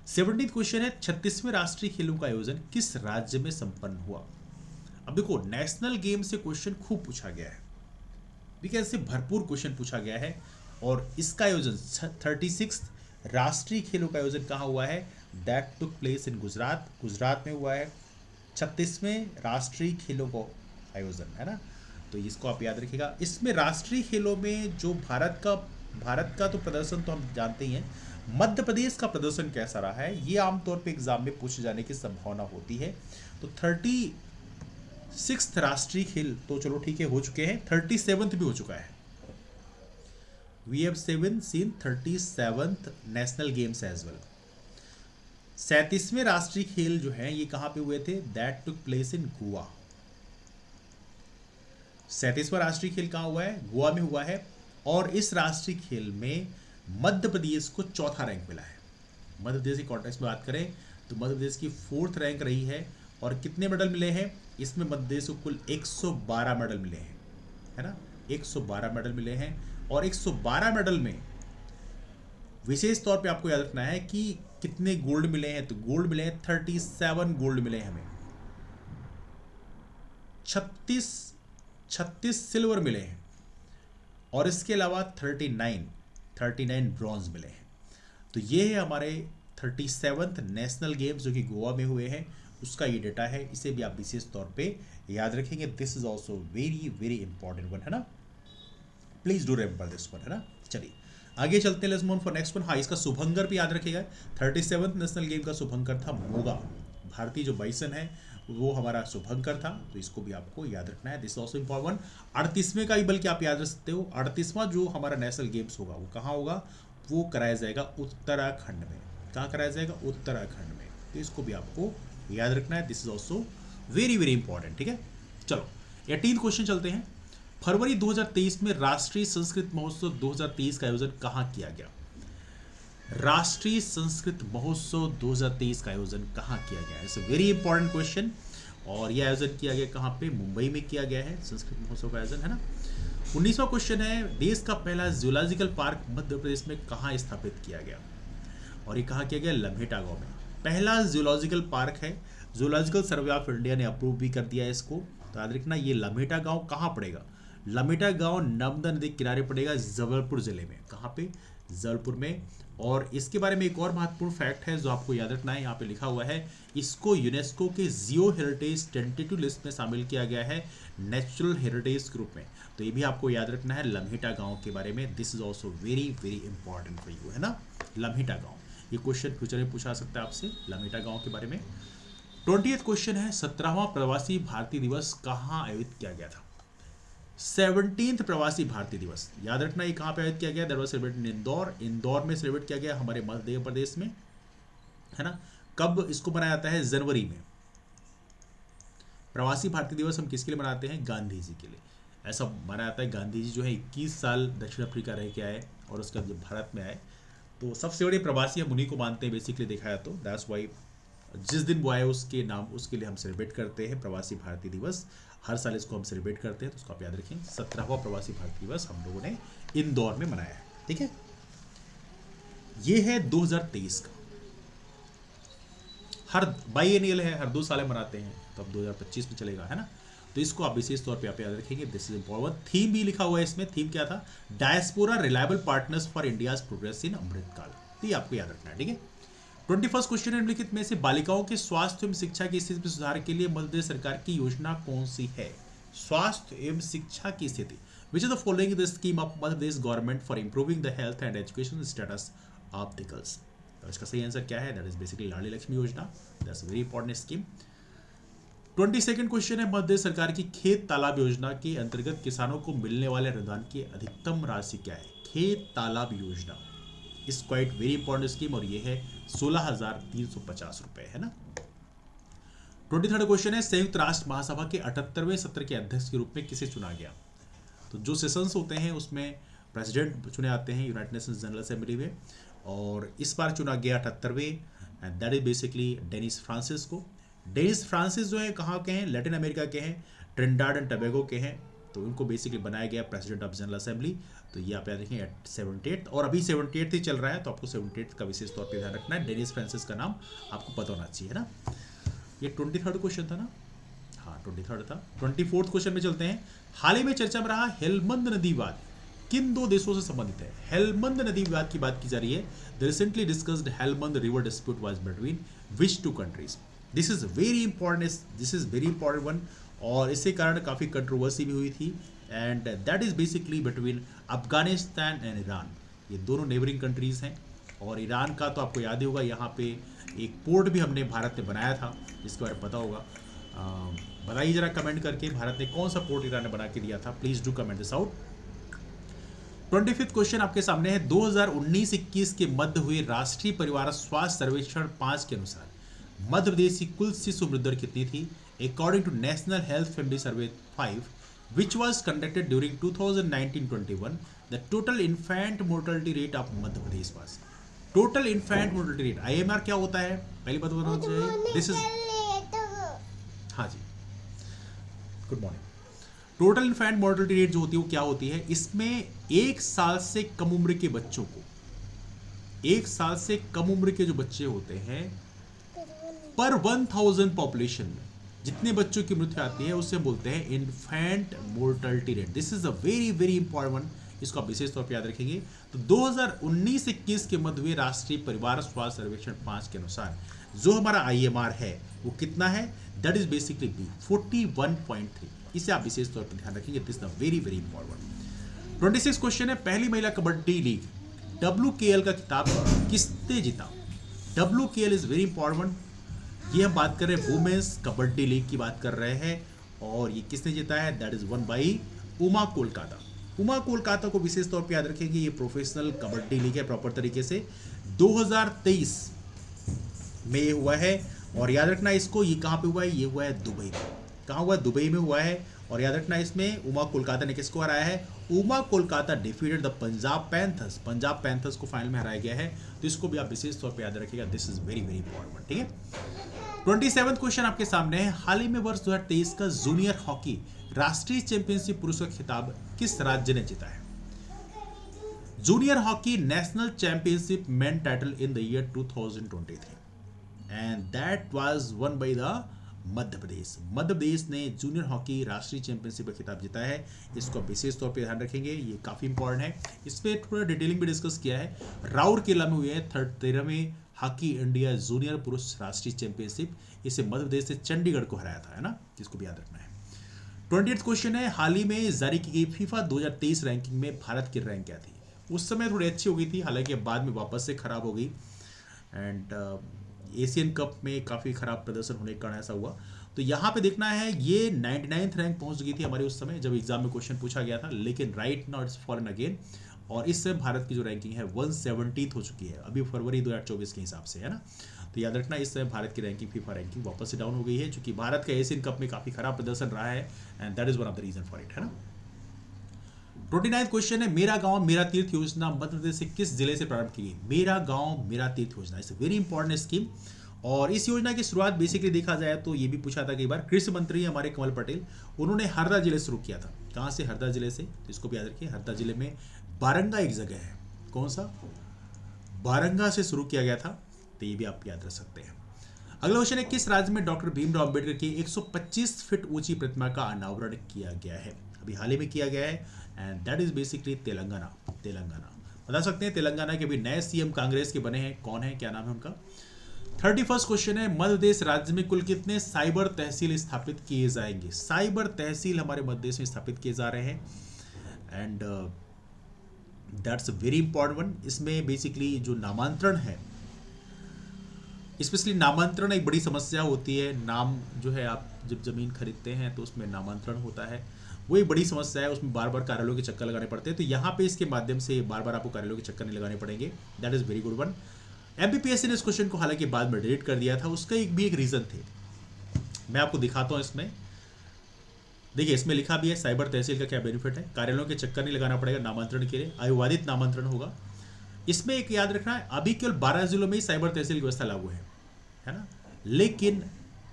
17th क्वेश्चन है, 36वें राष्ट्रीय खेलों का आयोजन किस राज्य में संपन्न हुआ। अब देखो नेशनल गेम से क्वेश्चन खूब पूछा गया है, विकेट से भरपूर क्वेश्चन पूछा गया है। और इसका आयोजन 36 राष्ट्रीय खेलों का आयोजन कहाँ हुआ है, दैट टुक प्लेस इन गुजरात, गुजरात में हुआ है 36वें राष्ट्रीय खेलों का आयोजन, है ना। तो इसको आप याद रखिएगा। इसमें राष्ट्रीय खेलों में जो भारत का तो प्रदर्शन तो हम जानते ही हैं, मध्य प्रदेश का प्रदर्शन कैसा रहा है ये आमतौर पे एग्जाम में पूछे जाने की संभावना होती है। तो 36 राष्ट्रीय खेल तो चलो ठीक है हो चुके हैं, 37th भी हो चुका है। We have seen 37th national games as well. 37वें राष्ट्रीय खेल जो है ये कहाँ पे हुए थे, that took place in Goa. 37वां राष्ट्रीय खेल कहाँ हुआ है, गोवा में हुआ है। और इस राष्ट्रीय खेल में मध्य प्रदेश को चौथा रैंक मिला है। मध्य प्रदेश की कॉन्टेक्स्ट में बात करें तो मध्य प्रदेश की 4th रैंक रही है। और कितने मेडल मिले हैं, इसमें मध्य प्रदेश को कुल 112 मेडल मिले हैं, है ना, 112 मेडल मिले हैं। और 112 मेडल में विशेष तौर पे आपको याद रखना है कि कितने गोल्ड मिले हैं, तो गोल्ड मिले हैं 37 गोल्ड मिले हैं हमें, 36 सिल्वर मिले हैं, और इसके अलावा 39 ब्रॉन्ज मिले हैं। तो ये है हमारे 37th नेशनल गेम्स जो कि गोवा में हुए हैं, उसका ये डेटा है। इसे भी आप विशेष तौर पे याद रखेंगे। This is also very very important one, है ना, please do remember this one, है ना। चलिए आगे चलते हैं, let's move for next one. हाँ, इसका शुभंकर भी याद रखिएगा। 37th नेशनल गेम का शुभंकर था मोगा। भारतीय जो बाइसन है वो हमारा शुभंकर था, तो इसको भी आपको याद रखना है। This also important. 38वें का भी बल्कि आप याद रख सकते हो। 38वां जो हमारा नेशनल गेम्स होगा वो कहाँ होगा, वो कराया जाएगा उत्तराखंड में। कहाँ कराया जाएगा, उत्तराखंड में। तो इसको भी आपको याद रखना है। This is also very very important, ठीक है। चलो 18th क्वेश्चन चलते हैं। फरवरी 2023 में राष्ट्रीय संस्कृत महोत्सव 2023 का आयोजन कहाँ किया गया। राष्ट्रीय संस्कृत महोत्सव 2023 का आयोजन कहाँ किया गया है? It's a very important question. और यह आयोजन किया गया कहाँ पे? मुंबई में किया गया है संस्कृत महोत्सव का आयोजन, है ना। 19वां क्वेश्चन है, देश का पहला जूलॉजिकल पार्क मध्य प्रदेश में कहाँ स्थापित किया गया? और ये कहाँ किया गया? लम्हेटा गांव में पहला जूलॉजिकल पार्क है। जूलॉजिकल सर्वे ऑफ इंडिया ने अप्रूव भी कर दिया है इसको। तो याद रखना, ये लम्हेटा गांव कहाँ पड़ेगा? लम्हेटा गांव नर्मदा नदी के किनारे पड़ेगा, जबलपुर जिले में। कहाँ पे? जबलपुर में। और इसके बारे में एक और महत्वपूर्ण फैक्ट है जो आपको याद रखना है, यहाँ पे लिखा हुआ है, इसको यूनेस्को के जियो हेरिटेज टेंटेटिव लिस्ट में शामिल किया गया है नेचुरल हेरिटेज ग्रुप में। तो ये भी आपको याद रखना है लम्हेटा गांव के बारे में। This is also very very important for you, है ना। लम्हेटा गांव, ये क्वेश्चन फ्यूचर में पूछा सकता है आपसे लम्हेटा गांव के बारे में। 20th क्वेश्चन है, 17वां प्रवासी भारतीय दिवस कहाँ आयोजित किया गया था? 17th प्रवासी भारतीय दिवस, याद रखना ये कहाँ पे आयोजित किया गया? That was celebrated in Indore. Indore में सेलिब्रेट किया गया हमारे मध्य प्रदेश में, है ना। कब इसको मनाया जाता है? जनवरी में। प्रवासी भारतीय दिवस हम किसके लिए मनाते हैं? गांधी जी के लिए। ऐसा माना जाता है गांधी जी जो है 21 साल दक्षिण अफ्रीका रह के आए और उसके बाद जब भारत में आए तो सबसे बड़े प्रवासी हम उन्हीं को मानते हैं बेसिकली, देखा जाए तो। दैट्स वाई जिस दिन वो आए उसके नाम, उसके लिए हम सेलिब्रेट करते हैं प्रवासी भारतीय दिवस। हर साल इसको हम सेलिब्रेट करते हैं, तो उसको आप याद रखें। 17वां प्रवासी भारतीय दिवस हम लोगों ने इंदौर में मनाया है, ठीक है। ये है 2023 का, हर बाईएनियल है, हर 2 साल मनाते हैं, तो अब 2025 में चलेगा, है ना। तो इसको आप विशेष तौर पे आप याद रखेंगे। This is important. थीम भी लिखा हुआ है इसमें। थीम क्या था? Diaspora reliable partners for India's progress in Amritkaal. तो ये आपको याद रखना है, ठीक है। 21st क्वेश्चन, निम्नलिखित में से बालिकाओं के स्वास्थ्य एवं शिक्षा की स्थिति में सुधार के लिए मध्य प्रदेश सरकार की योजना कौन सी है? स्वास्थ्य एवं शिक्षा की स्थिति, which is the following the scheme of Madhya Pradesh government for improving the health and education status of the girls. तो इसका सही आंसर क्या है? दैट इज बेसिकली लाडली लक्ष्मी योजना। That's very important scheme. 22nd question है, मध्य प्रदेश सरकार की खेत तालाब योजना के अंतर्गत किसानों को मिलने वाले अनुदान की अधिकतम राशि क्या है? खेत तालाब योजना is quite very important scheme और ये है 16,350 रुपए, है ना। 23rd क्वेश्चन है, संयुक्त राष्ट्र महासभा के 78वें सत्र के अध्यक्ष के रूप में किसे चुना गया? तो जो सेशंस होते हैं उसमें प्रेसिडेंट चुने आते हैं यूनाइटेड नेशंस जनरल असेंबली में, और इस बार चुना गया 78वें, and that is basically Dennis Francis को। डेनिस फ्रांसिस जो है कहाँ के हैं? लैटिन अमेरिका के हैं, ट्रिनिडाड एंड टोबैगो के हैं। तो उनको बेसिकली बनाया गया प्रेसिडेंट ऑफ जनरल असेंबली। तो ये आप याद रखेंगे 78th, और अभी 78th ही चल रहा है, तो आपको 78th का विशेष तौर पे ध्यान रखना है। डेनिस फ्रांसिस का नाम आपको पता होना चाहिए, है ना। ये 23rd क्वेश्चन था ना, हाँ 23rd था। 24th क्वेश्चन में चलते हैं। हाल ही में चर्चा में रहा हेलमंद नदी विवाद किन 2 देशों से संबंधित है? हेलमंद नदी विवाद की बात की जा रही है। The recently discussed Helmand river dispute was between which 2 countries? This is very important one, और इसके कारण काफ़ी कंट्रोवर्सी भी हुई थी, and that is basically between Afghanistan and Iran. ये दोनों नेबरिंग कंट्रीज हैं, और ईरान का तो आपको याद ही होगा, यहाँ पे एक पोर्ट भी हमने भारत ने बनाया था, जिसके बारे में पता होगा। बताइए जरा कमेंट करके, भारत ने कौन सा पोर्ट ईरान ने बना के दिया था? Please do comment this out. 25th question आपके सामने है। 2019-21 के मध्य हुए राष्ट्रीय परिवार स्वास्थ्य सर्वेक्षण 5 के अनुसार मध्य प्रदेश की कुल शिशु मृत्यु दर कितनी थी? According to national health family survey 5 which was conducted during 2019-21, the total infant mortality rate of Madhya Pradesh was. Total infant mortality rate, IMR क्या होता है? पहली बात बताना चाहिए। दिस इज, हाँ जी, good morning. Total infant mortality rate जो होती है वो क्या होती है? इसमें 1 साल से कम उम्र के बच्चों को, 1 साल से कम उम्र के जो बच्चे होते हैं पर 1000 पॉपुलेशन में जितने बच्चों की मृत्यु आती है उसे बोलते हैं infant mortality rate. This is a very very important one, इसको आप विशेष तौर पर याद रखेंगे। तो 2019-21 के मध्य हुए राष्ट्रीय परिवार स्वास्थ्य सर्वेक्षण 5 के अनुसार जो हमारा IMR है वो कितना है? That is basically B 41.3। इसे आप विशेष तौर पर ध्यान रखेंगे। This is very very important. 26 question है, पहली महिला कबड्डी लीग WKL का खिताब किसने जीता? WKL is very important. ये हम बात कर रहे हैं वुमेन्स कबड्डी लीग की बात कर रहे हैं, और ये किसने जीता है? That is one by Uma Kolkata. Uma Kolkata को विशेष तौर पे याद रखेंगे। ये प्रोफेशनल कबड्डी लीग है प्रॉपर तरीके से, 2023 में ये हुआ है। और याद रखना इसको, ये कहाँ पे हुआ है? ये हुआ है दुबई में। कहाँ हुआ है? दुबई में हुआ है। और याद रखना इसमें उमा कोलकाता ने किसको हराया है, Uma Kolkata defeated the Punjab panthers, Punjab panthers को फाइनल में हराया गया है। तो इसको भी आप विशेष तौर पे याद रखिएगा, this is very very important. ठीक है, 27वां क्वेश्चन आपके सामने है, हाल ही में वर्ष 2023 का जूनियर हॉकी राष्ट्रीय चैंपियनशिप पुरुष का खिताब किस राज्य ने जीता है? Junior hockey national championship men title in the year 2023 and that was won by the Madhya Pradesh. Madhya Pradesh ने जूनियर हॉकी राष्ट्रीय चैंपियनशिप का खिताब जीता है। इसको विशेष तौर पे ध्यान रखेंगे, ये काफी इंपॉर्टेंट है। इस पे थोड़ा डिटेलिंग भी डिस्कस किया है। राउरकेला में हुए 13वें हॉकी इंडिया जूनियर पुरुष राष्ट्रीय चैंपियनशिप, इसे मध्य प्रदेश से चंडीगढ़ को हराया था, है ना, इसको भी याद रखना है। 28th क्वेश्चन है, हाल ही में जारी की गई फीफा 2023 रैंकिंग में भारत की रैंक क्या थी? उस समय थोड़ी अच्छी हो गई थी, हालांकि बाद में वापस से खराब हो गई एंड एशियन कप में काफ़ी खराब प्रदर्शन होने के कारण ऐसा हुआ। तो यहाँ पे देखना है, ये 99th रैंक पहुँच गई थी हमारे उस समय जब एग्जाम में क्वेश्चन पूछा गया था, लेकिन right now it's fallen again, और इस समय भारत की जो रैंकिंग है 170th हो चुकी है अभी फरवरी 2024 के हिसाब से, है ना। तो याद रखना इस समय भारत की रैंकिंग, फीफा रैंकिंग वापस से डाउन हो गई है, क्योंकि भारत का एशियन कप में काफ़ी खराब प्रदर्शन रहा है and that is one of the reason for it, है ना। 29th क्वेश्चन है, मेरा गांव मेरा तीर्थ योजना मध्य प्रदेश से किस जिले से प्रारंभ की गई? मेरा गांव मेरा तीर्थ योजना इस वेरी इंपॉर्टेंट स्कीम, और इस योजना की शुरुआत बेसिकली देखा जाए तो ये भी पूछा था कई बार, कृषि मंत्री हमारे कमल पटेल, उन्होंने हरदा जिले से शुरू किया था। कहाँ से? हरदा जिले से। तो इसको भी याद रखिए, हरदा जिले में बारंगा एक जगह है, कौन सा? बारंगा से शुरू किया गया था, तो ये भी आप याद रख सकते हैं। अगला क्वेश्चन है, किस राज्य में डॉक्टर भीमराव अंबेडकर की 125 फीट ऊंची प्रतिमा का अनावरण किया गया है? अभी हाल ही में किया गया है and that is basically Telangana. Telangana बता सकते हैं, तेलंगाना के भी नए सीएम कांग्रेस के बने हैं, कौन है, क्या नाम है उनका? 31st क्वेश्चन है, मध्य प्रदेश राज्य में कुल कितने साइबर तहसील स्थापित किए जाएंगे? साइबर तहसील हमारे मध्य प्रदेश में स्थापित किए जा रहे हैं and that's a very important one. इसमें बेसिकली जो नामांतरण है, स्पेशली नामांतरण एक बड़ी समस्या होती है। नाम जो है, आप जब जमीन खरीदते हैं तो उसमें नामांतरण होता है, वो एक बड़ी समस्या है, उसमें बार बार कार्यालयों के चक्कर लगाने पड़ते हैं। तो यहाँ पे इसके माध्यम से बार बार आपको कार्यालयों के चक्कर नहीं लगाने पड़ेंगे, that is very good one. MPPSC ने इस क्वेश्चन को हालांकि बाद में डिलीट कर दिया था, उसका एक रीजन थे, मैं आपको दिखाता हूँ। इसमें देखिए, इसमें लिखा भी है साइबर तहसील का क्या बेनिफिट है, कार्यालयों के चक्कर नहीं लगाना पड़ेगा नामांतरण के लिए, अविवादित नामांतरण होगा। इसमें एक याद रखना है, अभी केवल 12 जिलों में ही साइबर तहसील की व्यवस्था लागू है ना, लेकिन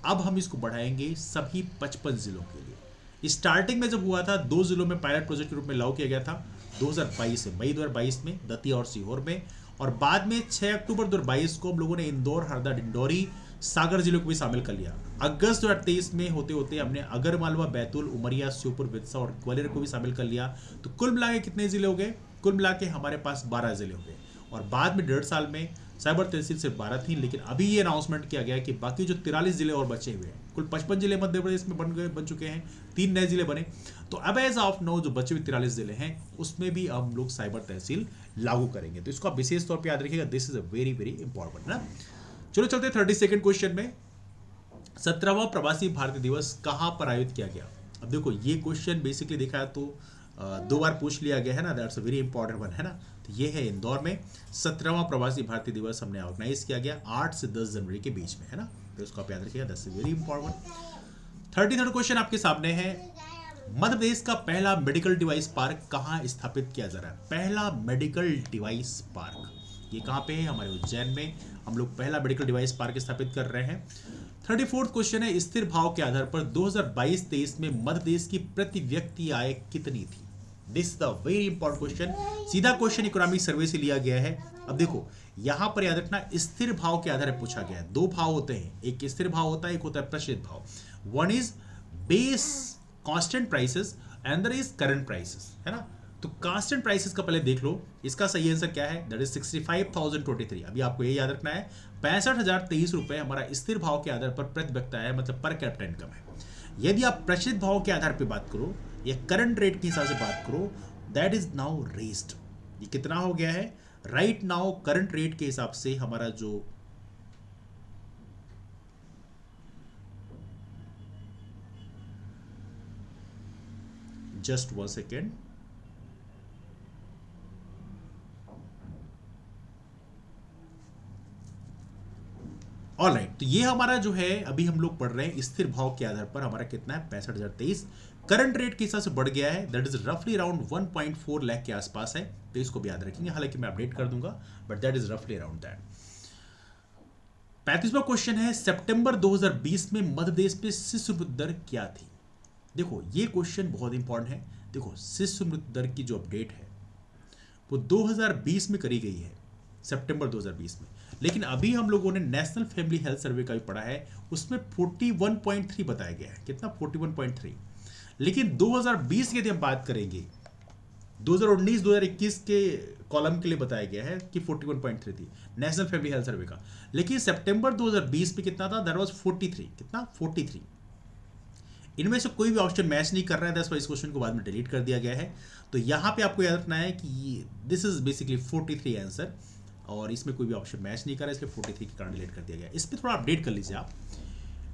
अब हम इसको बढ़ाएंगे सभी 55 जिलों के लिए। स्टार्टिंग में जब हुआ था 2 जिलों में पायलट प्रोजेक्ट के रूप में लागू किया गया था 2022 में, मई 2022 में दतिया और सीहोर में, और बाद में 6 अक्टूबर 2022 को हम लोगों ने इंदौर, हरदा, डिंडोरी, सागर जिलों को भी शामिल कर लिया। अगस्त 2023 में होते होते हमने आगरमालवा, बैतूल, उमरिया, श्योपुर, विदिशा और ग्वालियर को भी शामिल कर लिया। तो कुल मिला के कितने जिले हो गए? कुल मिला के हमारे पास 12 जिले हो गए, और बाद में 1.5 साल में साइबर तहसील से 12 थी, लेकिन अभी ये अनाउंसमेंट किया गया कि बाकी जो 43 जिले और बचे हुए हैं, कुल 55 जिले मध्य प्रदेश में बन चुके हैं, 3 नए जिले बने। तो अब एज ऑफ नो जो बचे हुए 43 जिले हैं उसमें भी हम लोग साइबर तहसील लागू करेंगे। तो इसको आप विशेष तौर पर याद रखिएगा, this is a very very important ना। चलो चलते हैं 32nd क्वेश्चन में। 17वां प्रवासी भारतीय दिवस कहां पर आयोजित किया गया? अब देखो, ये क्वेश्चन बेसिकली देखा है तो 2 बार पूछ लिया गया है ना, that's a very important one, है ना। तो ये है इंदौर में 17वां प्रवासी भारतीय दिवस हमने ऑर्गेनाइज किया गया 8 से 10 जनवरी के बीच में, है ना। तो इसको आप याद रखिएगा, that's a very important one. 33rd question आपके सामने है, मध्य प्रदेश का पहला मेडिकल डिवाइस पार्क कहां स्थापित किया जा रहा है? पहला मेडिकल डिवाइस पार्क ये कहां पे है? हमारे उज्जैन में हम लोग पहला मेडिकल डिवाइस पार्क स्थापित कर रहे हैं। 34th क्वेश्चन है, स्थिर भाव के आधार पर 2022-23 में मध्य प्रदेश की प्रति व्यक्ति आय कितनी थी? This the very important question, सीधा क्वेश्चन इकोनॉमिक सर्वे से लिया गया है। अब देखो, यहां पर याद रखना, स्थिर भाव के आधार पर पूछा गया है। 2 भाव होते हैं, एक स्थिर भाव होता है, एक होता है प्रचलित भाव। One is base constant prices, another is current prices, है ना। तो कांस्टेंट प्राइसेस का पहले देख लो, इसका सही आंसर क्या है? That is 65,023। अभी आपको ये याद रखना है, 65,023 रुपए हमारा स्थिर भाव के आधार पर प्रति व्यक्ति आय, मतलब पर कैपिटा इनकम है। यदि आप प्रचलित भाव के आधार पर बात करो या करंट रेट के हिसाब से बात करो, दैट इज नाउ रेस्ड। ये कितना हो गया है? राइट नाउ करंट रेट के हिसाब से हमारा जो जस्ट 1 सेकेंड, ऑलराइट। तो ये हमारा जो है, अभी हम लोग पढ़ रहे हैं स्थिर भाव के आधार पर हमारा कितना है? 65,023 करंट रेट के हिसाब से बढ़ गया है, दैट इज रफली अराउंड 1.4 लाख के आसपास है, तो इसको भी याद रखेंगे, हालांकि मैं अपडेट कर दूंगा, बट दैट इज रफली अराउंड दैट। 35वां क्वेश्चन है, सितंबर 2020 में मध्य प्रदेश में शिशु मृत्यु दर क्या थी? देखो ये क्वेश्चन बहुत इंपॉर्टेंट है। देखो शिशु मृत्यु दर की जो अपडेट है वो 2020 में करी गई है, सितंबर 2020 में, लेकिन अभी हम लोगों ने नेशनल फैमिली हेल्थ सर्वे का भी पढ़ा है, उसमें 41.3 बताया गया है। कितना? 41.3। लेकिन 2020 की यदि हम बात करेंगे, 2019-2021 के कॉलम के लिए बताया गया है कि 41.3 थी नेशनल फैमिली हेल्थ सर्वे का, लेकिन सितंबर 2020 में कितना था? That was 43। कितना? 43। इनमें से कोई भी ऑप्शन मैच नहीं कर रहा है, दैट्स व्हाई इस क्वेश्चन को बाद में डिलीट कर दिया गया है। तो यहाँ पे आपको याद रखना है कि दिस इज बेसिकली 43 आंसर, और इसमें कोई भी ऑप्शन मैच नहीं कर रहा है, इसलिए 43 के कारण डिलीट कर दिया गया। इस पर थोड़ा अपडेट कर लीजिए आप।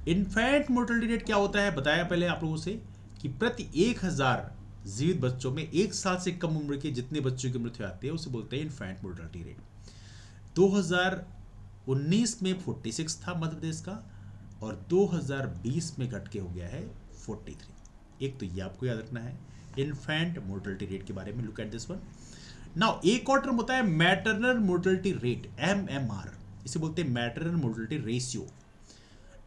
इन्फेंट मोर्टेलिटी रेट क्या होता है बताया पहले आप लोगों से कि प्रति 1000 जीवित बच्चों में 1 साल से कम उम्र के जितने बच्चों की मृत्यु आती है उसे बोलते हैं इन्फेंट मोर्टेलिटी रेट। 2019 में 46 था मध्य प्रदेश का, और 2020 में घट के हो गया है 43। एक तो ये आपको याद रखना है इन्फेंट मोर्टेलिटी रेट के बारे में। Look at this one now. एक और टर्म होता है मैटरनल मोर्टेलिटी रेट, MMR, इसे बोलते हैं मैटरनल मोर्टेलिटी रेशियो।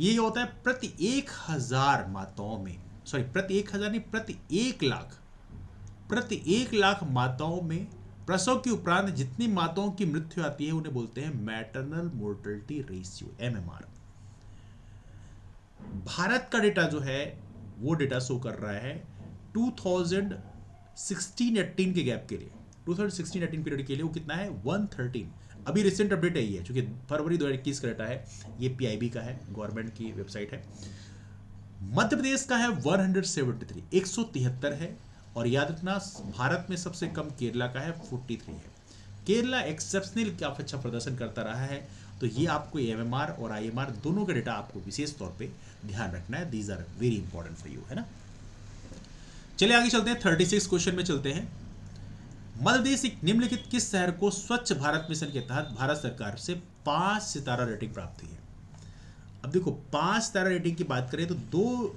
ये होता है प्रति 1000 माताओं में, सॉरी प्रति 1000 नहीं, प्रति 1 लाख माताओं में प्रसव के उपरांत जितनी माताओं की मृत्यु आती है उन्हें बोलते हैं maternal mortality ratio, MMR। Bharat का डेटा जो है वो डेटा शो कर रहा है 2016-18 के गैप के लिए, 2016-18 पीरियड के लिए वो कितना है? 113। अभी रिसेंट अपडेट है ये, चूंकि फरवरी 2021 का डेटा है, ये PIB का है, गवर्नमेंट की वेबसाइट है। मध्य प्रदेश का है 173, 173 है, और याद रखना भारत में सबसे कम केरला का है, 43 है। केरला एक्सेप्शनल काफी अच्छा प्रदर्शन करता रहा है, तो ये आपको MMR और IMR दोनों का डेटा आपको विशेष तौर पे ध्यान रखना है। These are very important for you, है ना। चलिए आगे चलते हैं, 36 क्वेश्चन में चलते हैं। मध्य प्रदेश निम्नलिखित किस शहर को स्वच्छ भारत मिशन के तहत भारत सरकार से 5 सितारा रेटिंग प्राप्त हुई है? अब देखो 5 सितारा रेटिंग की बात करें तो 2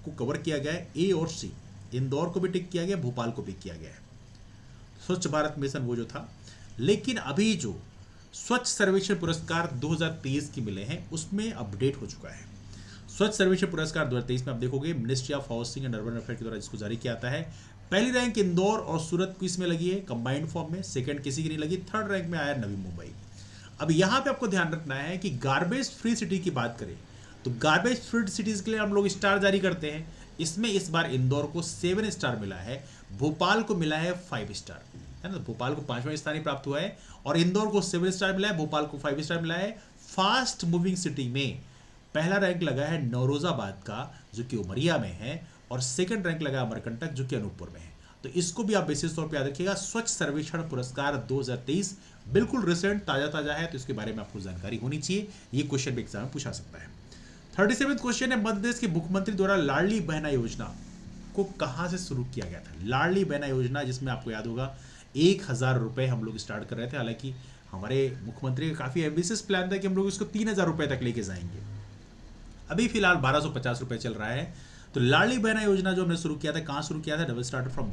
को कवर किया गया है, A और C। इंदौर को भी टिक किया गया, भोपाल को भी किया गया है, स्वच्छ भारत मिशन वो जो था। लेकिन अभी जो स्वच्छ सर्वेक्षण पुरस्कार 2023 की मिले हैं उसमें अपडेट हो चुका है। स्वच्छ सर्वेक्षण पुरस्कार 2023 में आप देखोगे ministry of housing and urban affair के द्वारा जिसको जारी किया जाता है, पहली रैंक इंदौर और सूरत को इसमें लगी है कंबाइंड फॉर्म में, सेकंड किसी की नहीं लगी, थर्ड रैंक में आया नवी मुंबई। अब यहाँ पे आपको ध्यान रखना है कि गार्बेज फ्री सिटी की बात करें तो गार्बेज फ्री सिटीज के लिए हम लोग स्टार जारी करते हैं, इसमें इस बार इंदौर को 7 स्टार मिला है, भोपाल को मिला है 5 स्टार, है ना। भोपाल को 5वां स्थान ही प्राप्त हुआ है, और इंदौर को 7 स्टार मिला है, भोपाल को 5 स्टार मिला है। फास्ट मूविंग सिटी में पहला रैंक लगा है नौरोजाबाद का जो कि उमरिया में है, और सेकंड रैंक लगा अमरकंटक जो कि अनूपपुर में है। तो इसको भी आप विशेष तौर पर याद रखिएगा। स्वच्छ सर्वेक्षण पुरस्कार 2023 बिल्कुल रिसेंट ताजा है, तो इसके बारे में आपको जानकारी होनी चाहिए, ये क्वेश्चन भी एग्जाम में पूछा सकता है। 37वां क्वेश्चन है, मध्य प्रदेश के मुख्यमंत्री द्वारा लाडली बहना योजना को कहां से शुरू किया गया था? लाडली बहना योजना जिसमें आपको याद होगा 1000 रुपए हम लोग स्टार्ट कर रहे थे, हालांकि हमारे मुख्यमंत्री का काफी एम्बिशियस प्लान था कि हम लोग इसको 3000 रुपए तक लेके जाएंगे। अभी फिलहाल 1250 रुपए चल रहा है। तो लाडली बहना योजना जो हमने शुरू किया था, कहां शुरू किया था? डबल स्टार्टर फ्रॉम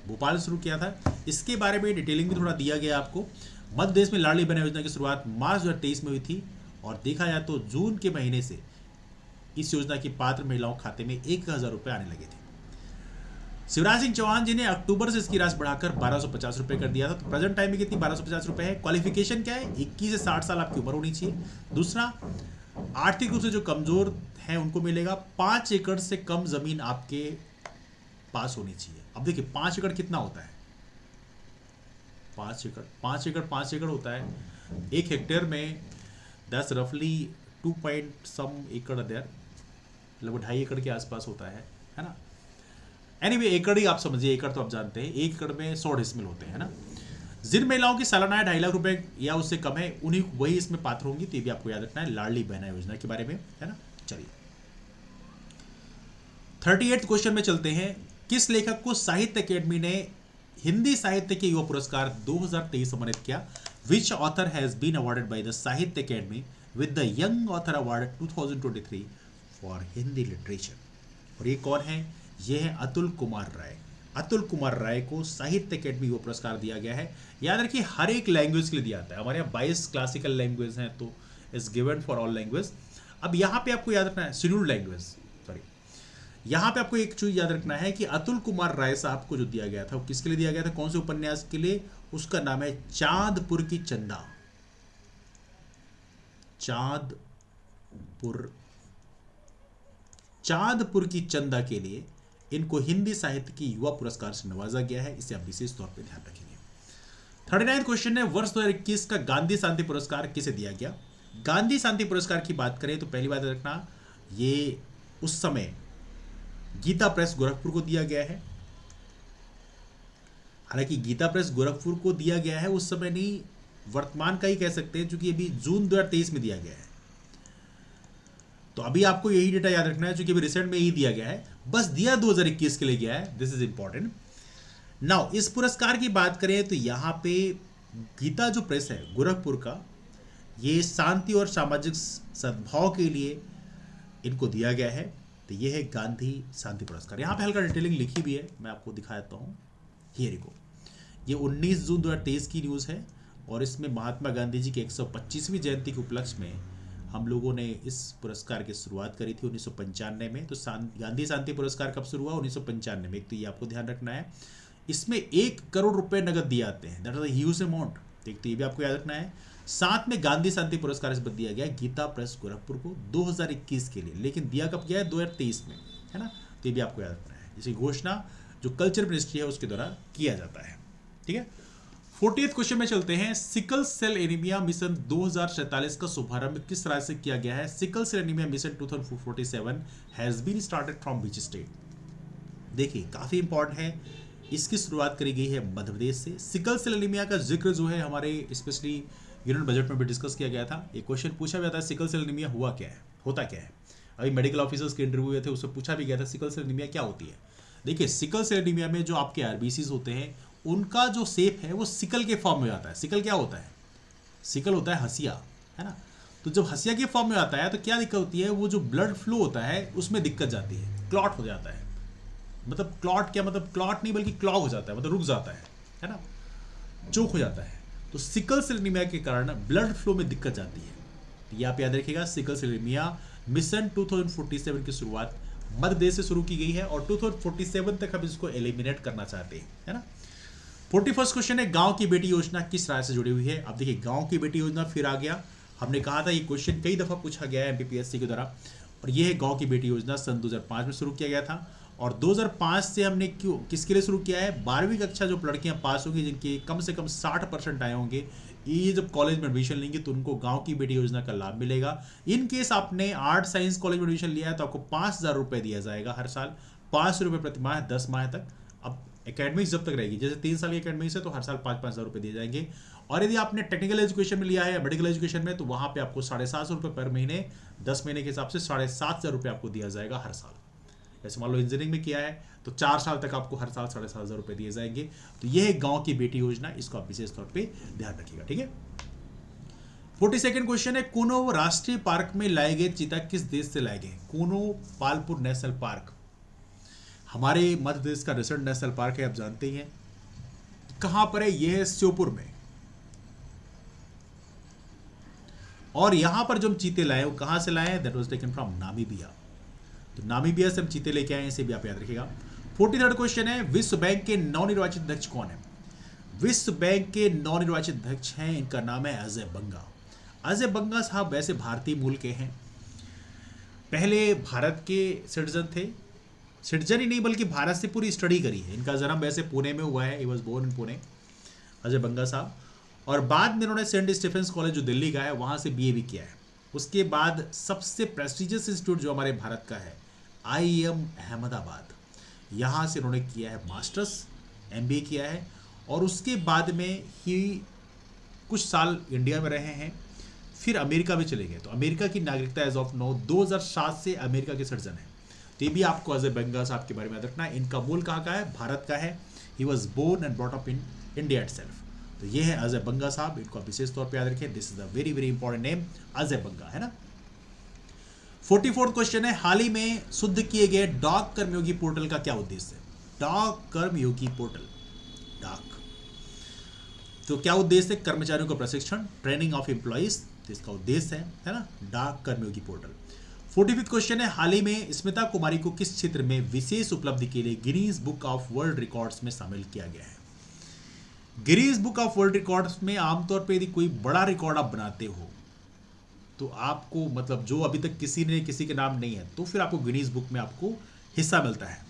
भोपाल शुरू किया था। इसके बारे में डिटेलिंग भी थोड़ा दिया गया आपको। मध्य प्रदेश में लाडली बहना योजना की शुरुआत मार्च 2023 में हुई थी, और देखा जाए तो जून के महीने से इस योजना की पात्र महिलाओं खाते में 1000 रुपए आने लगे थे। शिवराज सिंह चौहान जी ने अक्टूबर से इसकी राशि बढ़ाकर 1250 रुपए कर दिया था। तो प्रेजेंट टाइम में कितनी? 1250 रुपए है। क्वालिफिकेशन क्या है? 21 से 60 साल आपकी उम्र होनी चाहिए। दूसरा, आर्थिक रूप से जो कमजोर हैं उनको मिलेगा। 5 एकड़ से कम जमीन आपके पास होनी चाहिए। अब देखिए 5 एकड़ कितना होता है? 5 एकड़ होता है। 1 हेक्टेयर में 10 रफली 2 पॉइंट सम एकड़ देयर, लगभग 2.5 एकड़ के आसपास होता है ना। एनीवे एकड़ ही आप समझिए, एकड़ तो आप जानते हैं, 1 एकड़ में 100 डिसमिल होते हैं ना। जिन महिलाओं की सालाना 2.5 लाख रुपए या उससे कम है उन्हीं वही इसमें पात्र होंगी, तो ये भी आपको याद रखना है लाडली बहना योजना के बारे में, है ना। चलिए 38 क्वेश्चन में चलते हैं। किस लेखक को साहित्य अकेडमी ने हिंदी साहित्य के युवा पुरस्कार 2023 सम्मानित किया? Which author has been awarded by the Sahitya Akademi with the young author award 2023 for Hindi literature? और ये कौन है? ये है अतुल कुमार राय। अतुल कुमार राय को साहित्य अकेडमी वो पुरस्कार दिया गया है। याद रखिए हर एक लैंग्वेज के लिए दिया जाता है। हमारे यहाँ 22 क्लासिकल लैंग्वेज हैं, तो is given for all language. अब यहाँ पे आपको याद रखना है शेड्यूल्ड लैंग्वेज, सॉरी, यहाँ पे आपको एक चीज याद रखना है कि अतुल कुमार राय साहब को जो दिया गया था वो किसके लिए दिया गया था, कौन से उपन्यास के लिए? उसका नाम है चांदपुर की चंदा। चांदपुर की चंदा के लिए इनको हिंदी साहित्य की युवा पुरस्कार से नवाजा गया है। इसे आप विशेष तौर पर ध्यान रखेंगे। 39 क्वेश्चन है, वर्ष 2021 का गांधी शांति पुरस्कार किसे दिया गया? गांधी शांति पुरस्कार की बात करें तो पहली बात रखना, ये उस समय गीता प्रेस गोरखपुर को दिया गया है। हालांकि गीता प्रेस गोरखपुर को दिया गया है उस समय नहीं, वर्तमान का ही कह सकते हैं, क्योंकि अभी जून 2023 में दिया गया है। तो अभी आपको यही डेटा याद रखना है, क्योंकि अभी रिसेंट में ही दिया गया है, बस दिया 2021 के लिए गया है। This is important. नाउ इस पुरस्कार की बात करें तो यहाँ पे गीता जो प्रेस है गोरखपुर का, ये शांति और सामाजिक सद्भाव के लिए इनको दिया गया है। तो ये है गांधी शांति पुरस्कार। यहाँ पे हल्का डिटेलिंग लिखी भी है, मैं आपको दिखा देता हूँ। ये 19 जून 2023 की न्यूज़ है और इसमें महात्मा गांधी जी की 125वीं जयंती के उपलक्ष्य में हम लोगों ने इस पुरस्कार की शुरुआत करी थी 1995 में। तो गांधी शांति पुरस्कार कब शुरू हुआ? 1995 में। एक तो ये आपको ध्यान रखना है। इसमें 1 करोड़ रुपए नगद दिए जाते हैं, that is a huge amount. एक तो ये भी आपको याद रखना है। साथ में गांधी शांति पुरस्कार इस पर दिया गया गीता प्रेस गोरखपुर को 2021 के लिए, लेकिन दिया कब गया है? 2023 में, है ना। तो ये भी आपको याद रखना है। इसी घोषणा जो कल्चर मिनिस्ट्री है उसके द्वारा किया जाता है, ठीक है। 40th क्वेश्चन में चलते हैं। सिकल सेल एनीमिया मिशन 2047 का शुभारंभ किस राज्य से किया गया है? Sickle cell anaemia mission 2047 has been started from which state? देखिए काफी इंपॉर्टेंट है, इसकी शुरुआत करी गई है मध्य प्रदेश से। सिकल सेल एनीमिया का जिक्र जो है हमारे स्पेशली यूनियन बजट में भी डिस्कस किया गया था। एक क्वेश्चन पूछा गया था, सिकल सेल एनीमिया हुआ क्या है, होता क्या है? अभी मेडिकल ऑफिसर्स के इंटरव्यू हुए थे, उससे पूछा भी गया था सिकल सेल एनीमिया क्या होती है। देखिए सिकल सेल एनीमिया में जो आपके आरबीसीज होते हैं उनका जो शेप है वो सिकल के फॉर्म में आता है। सिकल क्या होता है? सिकल होता है हंसिया, है ना। तो जब हंसिया के फॉर्म में आता है तो क्या दिक्कत होती है? वो जो ब्लड फ्लो होता है उसमें दिक्कत जाती है, क्लॉट हो जाता है। मतलब क्लॉट क्या मतलब? क्लॉट नहीं बल्कि क्लॉग हो जाता है, मतलब रुक जाता है ना, चोक हो जाता है। तो सिकल सेल एनीमिया के कारण ब्लड फ्लो में दिक्कत जाती है। तो ये आप याद रखिएगा। सिकल सेल एनीमिया मिशन 2047 की शुरुआत मध्य प्रदेश से शुरू की गई है और 2047 तक हम इसको एलिमिनेट करना चाहते हैं, है ना। 41st क्वेश्चन है, गांव की बेटी योजना किस राज्य से जुड़ी हुई है? अब देखिए गांव की बेटी योजना फिर आ गया। हमने कहा था ये क्वेश्चन कई दफा पूछा गया है एमपीपीएससी के द्वारा, और ये है गांव की बेटी योजना। सन 2005 में शुरू किया गया था और 2005 से हमने क्यों किसके लिए शुरू किया है? 12वीं कक्षा जो लड़कियां पास होंगी जिनके कम से कम 60% आए होंगे, ये जब कॉलेज में एडमिशन लेंगे तो उनको गांव की बेटी योजना का लाभ मिलेगा। इन केस आपने आर्ट साइंस कॉलेज में एडमिशन लिया है तो आपको 5,000 रुपये दिया जाएगा हर साल, 500 रुपये प्रति माह, 10 माह तक। अब एकेडमिक्स जब तक रहेगी, जैसे 3 साल की एकेडमिक्स है तो हर साल 5,000 रुपये दिए जाएंगे। और यदि आपने टेक्निकल एजुकेशन में लिया है, मेडिकल एजुकेशन में, तो वहाँ पे आपको 750 रुपये पर महीने, 10 महीने के हिसाब से 7,500 रुपये आपको दिया जाएगा हर साल। जैसे मान लो इंजीनियरिंग में किया है तो 4 साल तक आपको हर साल 7,500 रुपये दिए जाएंगे। तो यह है गाँव की बेटी योजना, इसको आप विशेष तौर पर ध्यान रखिएगा, ठीक है। 42nd क्वेश्चन है, कोनो राष्ट्रीय पार्क में लाए गए चीता किस देश से लाए गए? कोनो पालपुर नेशनल पार्क हमारे मध्य प्रदेश का रिसेंट नेशनल पार्क है, आप जानते ही हैं। कहां पर है? यह है श्योपुर में। और यहां पर जो हम चीते लाए वो कहां से लाए हैं? That was taken from Namibia. तो नामीबिया से हम चीते लेके आए हैं, इसे भी आप याद रखिएगा। 43rd क्वेश्चन है, विश्व बैंक के नवनिर्वाचित अध्यक्ष कौन है? विश्व बैंक के नवनिर्वाचित अध्यक्ष हैं, इनका नाम है अजय बंगा। अजय बंगा साहब वैसे भारतीय मूल के हैं, पहले भारत के सिटीजन थे। सिटीजन ही नहीं बल्कि भारत से पूरी स्टडी करी है। इनका जन्म वैसे पुणे में हुआ है, he was born in Pune, Ajay Banga साहब। और बाद में इन्होंने सेंट स्टीफेंस कॉलेज जो दिल्ली का है वहाँ से बीए भी किया है। उसके बाद सबसे प्रेस्टिजियस इंस्टीट्यूट जो हमारे भारत का है IIM अहमदाबाद, यहाँ से इन्होंने किया है मास्टर्स, MBA किया है। और उसके बाद में ही कुछ साल इंडिया में रहे हैं, फिर अमेरिका में चले गए। तो अमेरिका की नागरिकता एज ऑफ 2007 से अमेरिका के सिटीजन है। तो ये भी आपको अजय बंगा साहब के बारे में रखना है। इनका मूल कहाँ का है? भारत का है। He was born and brought up in India itself. तो ये है अजय बंगा साहब, इनको आप विशेष तौर पर याद रखें। This is a very very important name, Ajay Banga, है ना। 44 क्वेश्चन है, हाल ही में शुद्ध किए गए डाक कर्मयोगी पोर्टल का क्या उद्देश्य है? डाक कर्मयोगी पोर्टल, डाक, तो क्या उद्देश्य है? कर्मचारियों का प्रशिक्षण, ट्रेनिंग ऑफ एम्प्लॉइज, तो इसका उद्देश्य है ना, डाक कर्मयोगी पोर्टल। 45 क्वेश्चन है, हाल ही में स्मिता कुमारी को किस क्षेत्र में विशेष उपलब्धि के लिए Guinness book of world records में शामिल किया गया है? Guinness book of world records में आमतौर पर यदि कोई बड़ा रिकॉर्ड आप बनाते हो तो आपको, मतलब जो अभी तक किसी ने किसी के नाम नहीं है, तो फिर आपको गिनीज बुक में आपको हिस्सा मिलता है।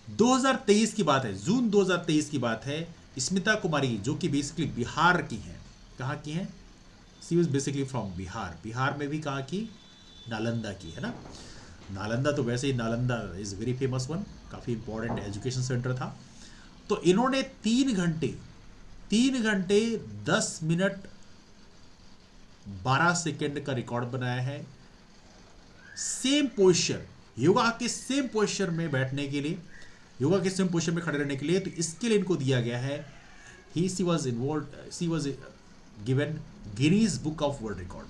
2023 की बात है, जून 2023 की बात है, स्मिता कुमारी जो कि बेसिकली बिहार की हैं, कहाँ की हैं? She was basically from Bihar, Bihar में भी कहाँ की? नालंदा की, है ना। नालंदा तो वैसे ही Nalanda is very famous one, काफ़ी इंपॉर्टेंट एजुकेशन सेंटर था। तो इन्होंने 3 घंटे 10 मिनट 12 सेकेंड का रिकॉर्ड बनाया है, सेम पोस्चर, योगा के सेम पोस्चर में बैठने के लिए, योगा के सेम पोस्चर में खड़े रहने के लिए। तो इसके लिए इनको दिया गया है, she was given Guinness book of world record.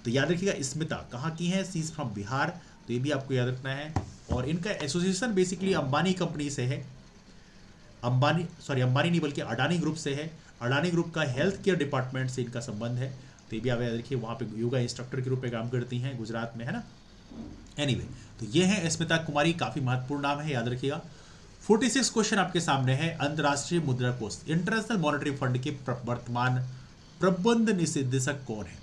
तो याद रखिएगा, स्मिता कहाँ की है? सी इज फ्रॉम बिहार, तो ये भी आपको याद रखना है। और इनका एसोसिएशन बेसिकली अंबानी कंपनी से है, अंबानी नहीं बल्कि अडानी ग्रुप से है। अडानी ग्रुप का हेल्थ केयर डिपार्टमेंट से इनका संबंध है, तो ये भी आप याद रखिए। वहाँ पे योगा इंस्ट्रक्टर के रूप में काम करती हैं गुजरात में, है ना। एनीवे, तो ये है स्मिता कुमारी, काफ़ी महत्वपूर्ण नाम है, याद रखिएगा। 46 क्वेश्चन आपके सामने है, अंतर्राष्ट्रीय मुद्रा कोष इंटरनेशनल मॉनेटरी फंड के वर्तमान प्रबंध निदेशक कौन है?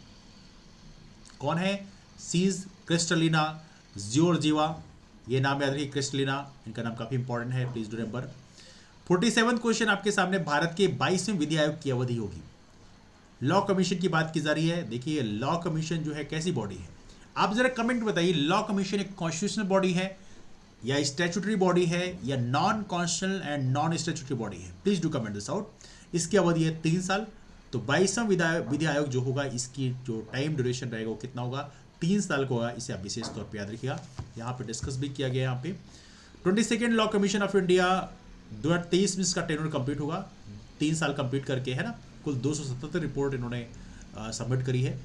कौन है? सीज क्रिस्टलिना जियोर्जीवा, ये नाम याद रखिए, क्रिस्टलिना, इनका नाम काफ़ी इंपॉर्टेंट है, प्लीज डू रिमेंबर। 47 क्वेश्चन आपके सामने, भारत के 22वें विधि आयोग की अवधि होगी। लॉ कमीशन की बात की जा रही है। देखिए, लॉ कमीशन जो है कैसी बॉडी है? आप जरा कमेंट बताइए, लॉ कमीशन एक कॉन्स्टिट्यूशनल बॉडी है या स्टैट्यूटरी बॉडी है या non constitutional and non statutory body है? Please do comment this out. इसकी अवधि है 3 साल। तो 22वां विधि आयोग जो होगा, इसकी जो टाइम ड्यूरेशन रहेगा वो कितना होगा? 3 साल का होगा। इसे आप विशेष तौर पर याद रखिएगा, यहाँ पे डिस्कस भी किया गया। यहाँ पे 22nd law commission of India 2023 में इसका टेन्योर कंप्लीट होगा, 3 साल कंप्लीट करके, है ना। कुल 277 रिपोर्ट इन्होंने सबमिट करी है।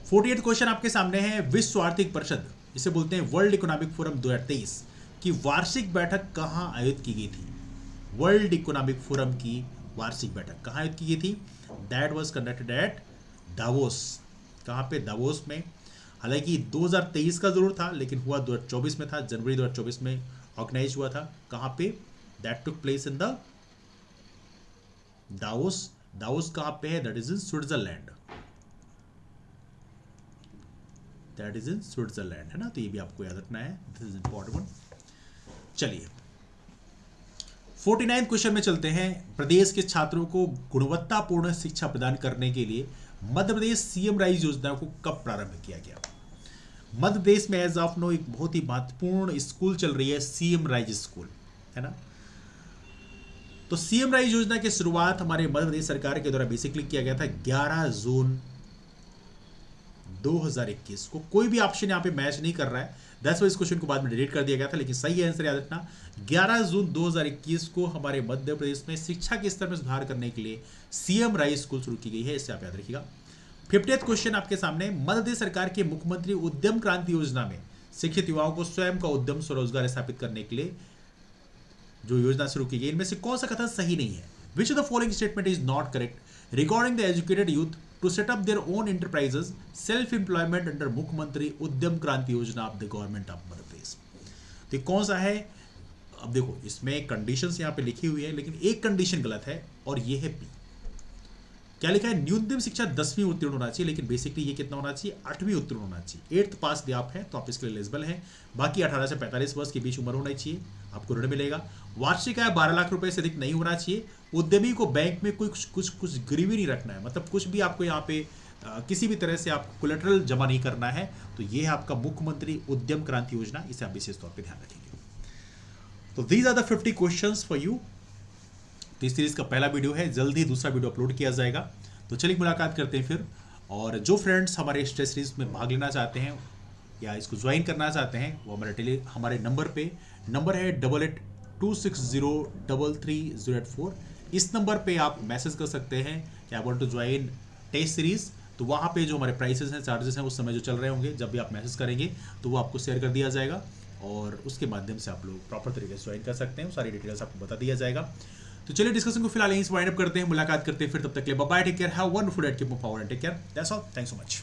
48 क्वेश्चन आपके सामने है, विश्व आर्थिक परिषद, इसे बोलते हैं वर्ल्ड इकोनॉमिक फोरम 2023 की वार्षिक बैठक कहाँ आयोजित की गई थी? वर्ल्ड इकोनॉमिक फोरम की वार्षिक बैठक कहाँ आयोजित की गई थी? That was conducted at Davos. कहाँ पे? दावोस में। हालांकि 2023 का जरूर था, लेकिन हुआ 2024 में था, जनवरी 2024 में ऑर्गेनाइज हुआ था। कहाँ पे? That took place in the Davos. Davos कहाँ पे है? That is in Switzerland, that is in Switzerland, है ना। तो ये भी आपको याद रखना है, दिस इज इंपॉर्टेंट वन। चलिए 49 क्वेश्चन में चलते हैं। प्रदेश के छात्रों को गुणवत्तापूर्ण शिक्षा प्रदान करने के लिए मध्य प्रदेश सीएम राइज योजना को कब प्रारंभ किया गया? मध्य प्रदेश में एज ऑफ नो एक बहुत ही महत्वपूर्ण स्कूल चल रही है, सीएम राइज स्कूल, है ना। तो सीएम राइज योजना की शुरुआत हमारे मध्य प्रदेश सरकार के द्वारा बेसिकली किया गया था 11 जून 2021 को। कोई भी ऑप्शन यहाँ पे मैच नहीं कर रहा है, 10 इस क्वेश्चन को बाद में डिलीट कर दिया गया था, लेकिन सही आंसर याद रखना, 11 जून 2021 को हमारे मध्य प्रदेश में शिक्षा के स्तर में सुधार करने के लिए सीएम राइज स्कूल शुरू की गई है, इसे आप याद रखिएगा। 50th क्वेश्चन आपके सामने, मध्य प्रदेश सरकार के मुख्यमंत्री उद्यम क्रांति योजना में शिक्षित युवाओं को स्वयं का उद्यम स्वरोजगार स्थापित करने के लिए जो योजना शुरू की गई, इनमें से कौन सा कथन सही नहीं है? Which of the following statement is not correct regarding the educated youth to set up their own enterprises self employment under मुख्यमंत्री उद्यम क्रांति योजना of the government of Madhya Pradesh? तो कौन सा है? अब देखो, इसमें कंडीशंस यहाँ पे लिखी हुई है, लेकिन एक कंडीशन गलत है, और ये है बी। क्या लिखा है? न्यूनतम शिक्षा 10वीं उत्तीर्ण होना चाहिए, लेकिन बेसिकली ये कितना होना चाहिए? 8वीं उत्तीर्ण होना चाहिए। 8th पास भी आप हैं तो आप इसके लिए एलिजिबल हैं। बाकी 18 से 45 वर्ष के बीच उम्र होनी चाहिए, आपको ऋण मिलेगा। वार्षिक आय 12 लाख रुपए से अधिक नहीं होना चाहिए। उद्यमी को बैंक में कुछ गिरवी नहीं रखना है, मतलब कुछ भी आपको यहाँ पे किसी भी तरह से आपको कोलेटरल जमा नहीं करना है। तो ये है आपका मुख्यमंत्री उद्यम क्रांति योजना, इसे आप विशेष तौर पर ध्यान रखेंगे। तो these are the 50 questions for you. तो इस सीरीज का पहला वीडियो है, जल्दी दूसरा वीडियो अपलोड किया जाएगा। तो चलिए मुलाकात करते हैं फिर। और जो फ्रेंड्स हमारे इस टेस्ट सीरीज में भाग लेना चाहते हैं या इसको ज्वाइन करना चाहते हैं, वो हमारे नंबर है 8826033084। इस नंबर पे आप मैसेज कर सकते हैं कि I want to join test series, तो वहाँ पे जो हमारे प्राइसेस हैं, चार्जेस हैं, उस समय जो चल रहे होंगे, जब भी आप मैसेज करेंगे तो वो आपको शेयर कर दिया जाएगा और उसके माध्यम से आप लोग प्रॉपर तरीके से ज्वाइन कर सकते हैं। सारी डिटेल्स आपको बता दिया जाएगा। तो चलिए डिस्कशन को फिलहाल यहीं से वाइंड अप करते हैं, मुलाकात करते हैं फिर। तब तक के लिए bye bye, take care, have wonderful day, keep moving forward and take care, that's all, thanks so much.